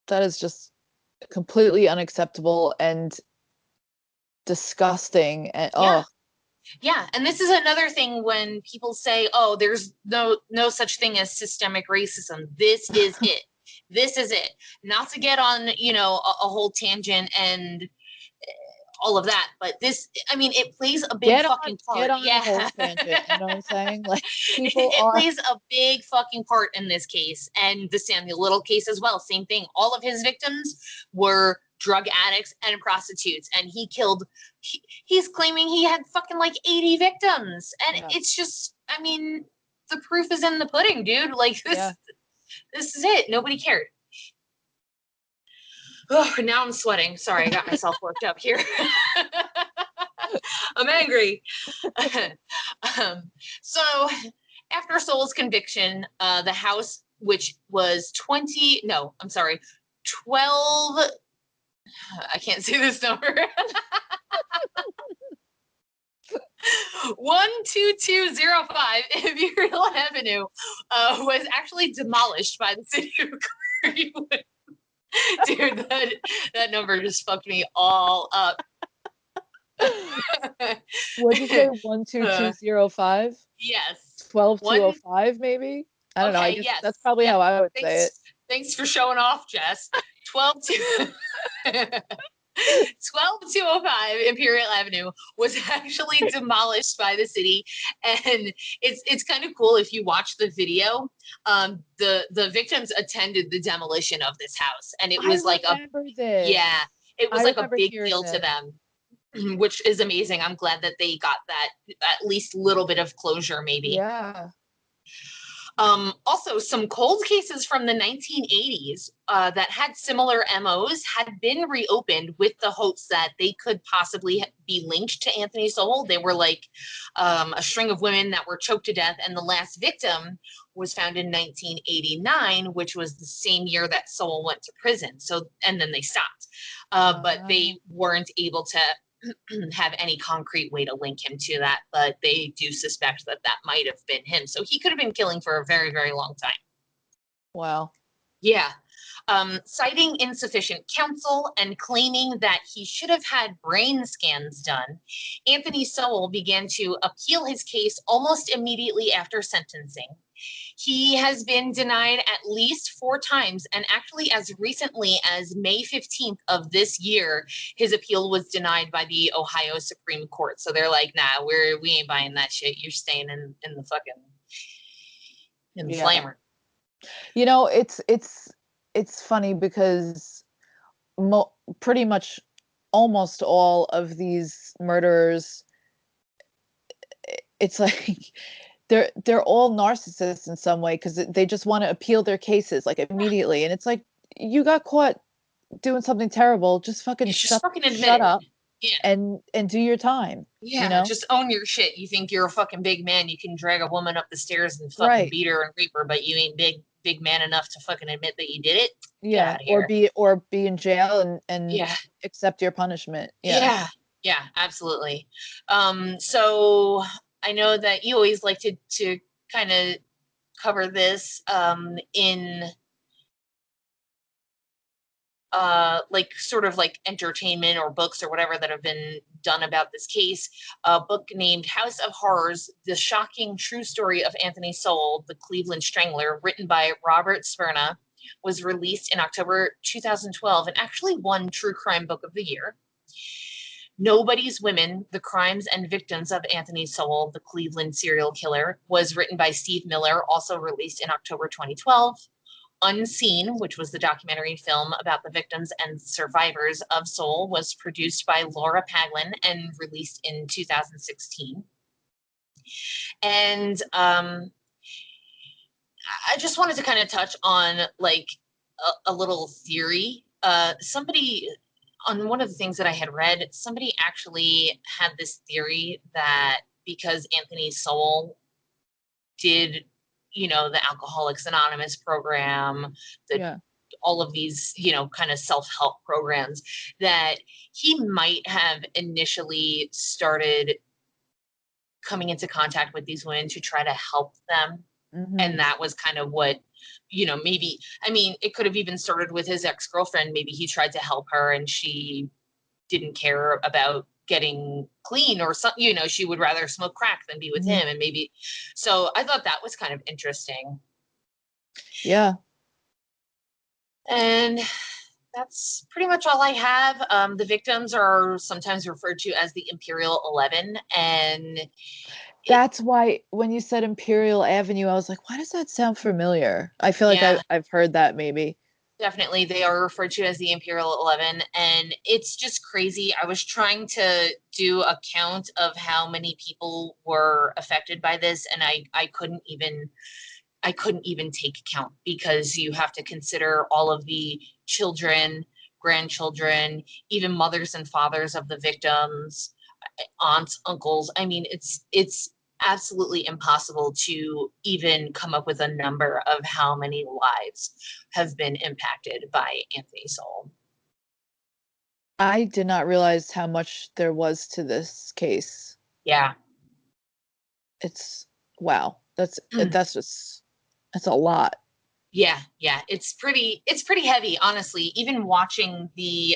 That is just completely unacceptable and disgusting. And Yeah. oh, Yeah, and this is another thing when people say, "Oh, there's no such thing as systemic racism." This is it. This is it. Not to get on, a whole tangent and all of that, but this, I mean, it plays a big fucking get part. on a Yeah. whole tangent. You know what I'm saying? Like it, people it are plays a big fucking part in this case, and the Samuel Little case as well. Same thing. All of his victims were drug addicts and prostitutes, and he's claiming he had fucking like 80 victims, and yeah. it's just, I mean, the proof is in the pudding, dude. Like this, Yeah. this is it. Nobody cared. Oh, now I'm sweating. Sorry, I got myself worked up here. I'm angry. So after Sowell's conviction, the House, which was 12, I can't say this number. 12205 Imperial Avenue was actually demolished by the city of Cleveland. Dude, that number just fucked me all up. What'd you say? 12205? Yes. 12205, maybe? I don't know. I Okay, guess yes. that's probably Yep. how I would say it. Thanks for showing off, Jess. 12205 Imperial Avenue was actually demolished by the city, and it's kind of cool if you watch the video. The victims attended the demolition of this house, and it was like it was I like a remember big hearing deal to this. them, which is amazing. I'm glad that they got that at least little bit of closure, maybe. Yeah. Also, some cold cases from the 1980s that had similar MOs had been reopened with the hopes that they could possibly be linked to Anthony Sowell. They were like a string of women that were choked to death, and the last victim was found in 1989, which was the same year that Sowell went to prison. So, and then they stopped, but they weren't able to have any concrete way to link him to that, but they do suspect that that might have been him. So he could have been killing for a very, very long time. Wow. Yeah. Citing insufficient counsel and claiming that he should have had brain scans done, Anthony Sowell began to appeal his case almost immediately after sentencing. He has been denied at least 4 times, and actually as recently as May 15th of this year, his appeal was denied by the Ohio Supreme Court. So they're like, nah, we ain't buying that shit. You're staying in the fucking flamer. You know, it's funny because pretty much almost all of these murderers, it's like they're all narcissists in some way, because they just want to appeal their cases like immediately, and it's like, you got caught doing something terrible, just fucking shut up. Yeah. And do your time. Yeah, just own your shit. You think you're a fucking big man, you can drag a woman up the stairs and fucking beat her and rape her, but you ain't big big man enough to fucking admit that you did it, get Yeah, out of here. or be in jail and Yeah. accept your punishment. Yeah. Yeah. Yeah, absolutely. So I know that you always like to kind of cover this in like sort of like entertainment or books or whatever that have been done about this case. A book named House of Horrors: The Shocking True Story of Anthony Sowell, the Cleveland Strangler, written by Robert Sperna, was released in October 2012 and actually won True Crime Book of the Year. Nobody's Women: The Crimes and Victims of Anthony Sowell, the Cleveland Serial Killer, was written by Steve Miller, also released in October 2012. Unseen, which was the documentary film about the victims and survivors of Sowell, was produced by Laura Paglin and released in 2016. And I just wanted to kind of touch on like a little theory. Somebody on one of the things that I had read, somebody actually had this theory that because Anthony Sowell did, you know, the Alcoholics Anonymous program, Yeah. all of these, you know, kind of self-help programs, that he might have initially started coming into contact with these women to try to help them. And that was kind of what, you know, maybe, I mean, it could have even started with his ex-girlfriend. Maybe he tried to help her and she didn't care about getting clean or something, you know, she would rather smoke crack than be with him. And maybe, so I thought that was kind of interesting. Yeah. And that's pretty much all I have. The victims are sometimes referred to as the Imperial 11. And That's why when you said Imperial Avenue, I was like, why does that sound familiar? I feel like yeah, I've heard that maybe. definitely they are referred to as the Imperial 11. And it's just crazy. I was trying to do a count of how many people were affected by this, and I couldn't even take account, because you have to consider all of the children, grandchildren, even mothers and fathers of the victims, aunts, uncles. I mean, it's absolutely impossible to even come up with a number of how many lives have been impacted by Anthony Sowell. I did not realize how much there was to this case. Yeah. It's wow. That's a lot. Yeah, yeah. It's pretty heavy, honestly. Even watching the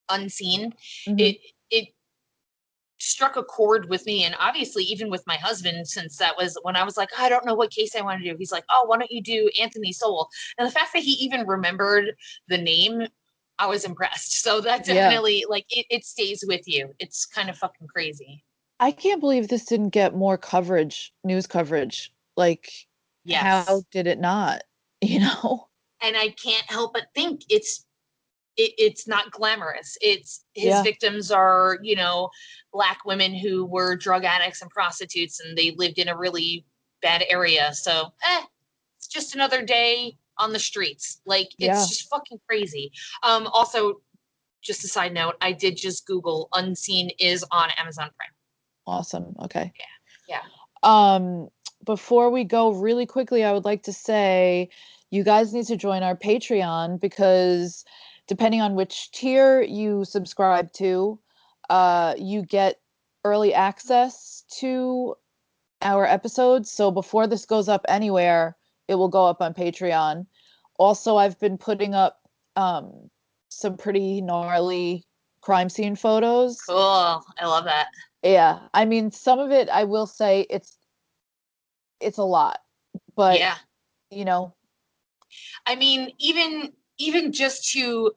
Unseen, Hmm. it struck a chord with me, and obviously even with my husband, since that was when I was like, I don't know what case I want to do. He's like, oh, why don't you do Anthony Sowell? And the fact that he even remembered the name, I was impressed. So that Yeah. definitely, like, it stays with you. It's kind of fucking crazy. I can't believe this didn't get more coverage, news coverage. Like, how Yes. did it not? You know? And I can't help but think it's not glamorous. It's his Yeah. victims are, you know, Black women who were drug addicts and prostitutes, and they lived in a really bad area. So, it's just another day on the streets. Like, it's Yeah. just fucking crazy. Also, just a side note, I did just Google Unseen is on Amazon Prime. Awesome. Okay. Yeah. Yeah. Um, Before we go really quickly, I would like to say you guys need to join our Patreon because depending on which tier you subscribe to, you get early access to our episodes. So before this goes up anywhere, it will go up on Patreon. Also, I've been putting up some pretty gnarly crime scene photos. Cool. I love that. Yeah, I mean, some of it I will say it's a lot, but Yeah. you know, I mean, even just to,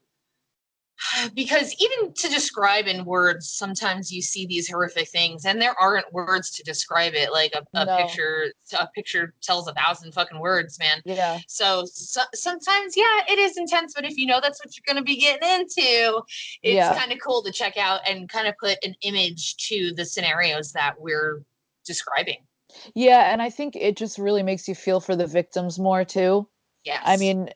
because even to describe in words, sometimes you see these horrific things and there aren't words to describe it. Like no, a picture tells 1,000 fucking words, man. yeah, So sometimes, yeah, it is intense, but if you know that's what you're going to be getting into, it's yeah, kind of cool to check out and kind of put an image to the scenarios that we're describing. yeah, and I think it just really makes you feel for the victims more too. I Yes. mean,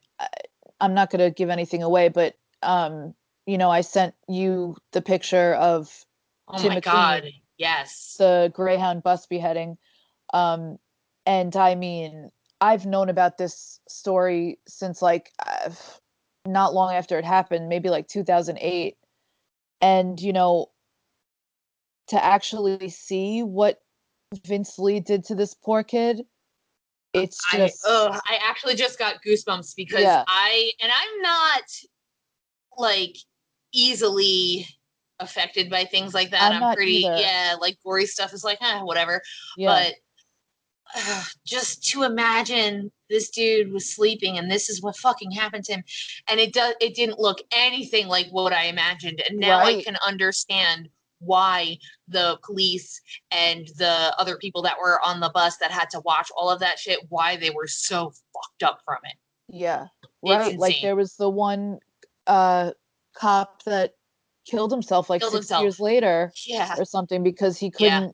I'm not gonna give anything away, but I sent you the picture of Oh Tim my God. McQueen, Yes. the Greyhound bus beheading, um, and I mean, I've known about this story since like not long after it happened, maybe like 2008. And, to actually see what Vince Lee did to this poor kid, it's just, I actually just got goosebumps because yeah, I'm not like easily affected by things like that. I'm I'm not pretty, either. yeah, like gory stuff is like, whatever. Yeah, But just to imagine this dude was sleeping and this is what fucking happened to him, and it didn't look anything like what I imagined, and now I right. can understand why the police and the other people that were on the bus that had to watch all of that shit, why they were so fucked up from it. Yeah, It's right. Like insane. there was the one uh cop that killed himself like Killed 6 years himself. later Yeah. or something because Yeah.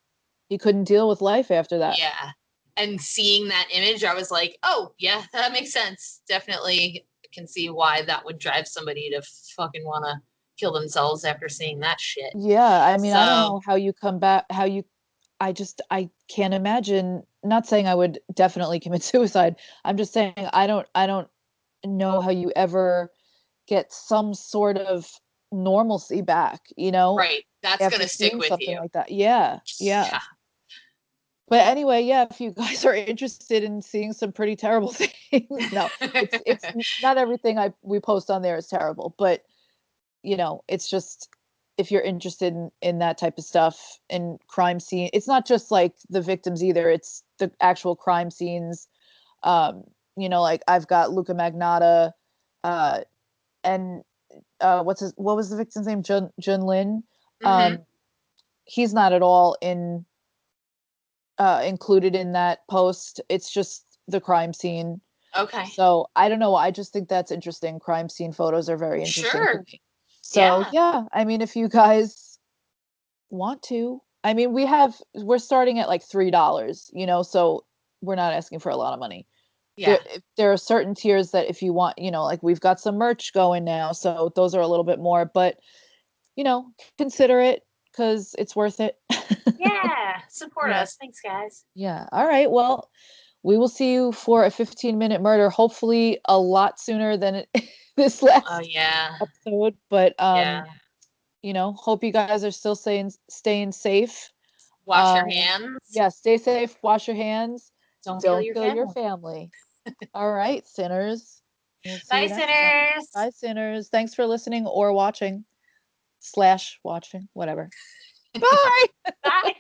he couldn't deal with life after that. Yeah. And seeing that image, I was like, oh, yeah, that makes sense. Definitely can see why that would drive somebody to fucking want to kill themselves after seeing that shit. Yeah, I mean, I don't So, know how you come back, I can't imagine, not saying I would definitely commit suicide. I'm just saying I don't know how you ever get some sort of normalcy back, right, that's going after to stick seeing with something you. like that. Yeah, yeah. Yeah. But anyway, yeah, if you guys are interested in seeing some pretty terrible things, no, it's not everything we post on there is terrible, but it's just if you're interested in that type of stuff and crime scene, it's not just like the victims either, it's the actual crime scenes. Um, like I've got Luca Magnotta, uh, and what was the victim's name? Jun Lin. Mm-hmm. He's not at all included in that post. It's just the crime scene. Okay. So I don't know. I just think that's interesting. Crime scene photos are very interesting to Sure. me. So Yeah. yeah, I mean, if you guys want to, I mean, we're starting at like $3, so we're not asking for a lot of money. Yeah. There are certain tiers that if you want, like we've got some merch going now, so those are a little bit more, but consider it because it's worth it. Yeah. Support Yeah. us. Thanks, guys. Yeah. All right. Well, we will see you for a 15-minute murder, hopefully a lot sooner than this Oh, last yeah. episode. But Yeah. hope you guys are still staying safe. Wash Uh, your hands. yeah, stay safe, wash your hands, Don't kill don't your kill your family. family. All right, sinners. We'll see Bye, you next time. sinners. Bye, sinners. Thanks for listening or watching / watching, whatever. Bye. Bye.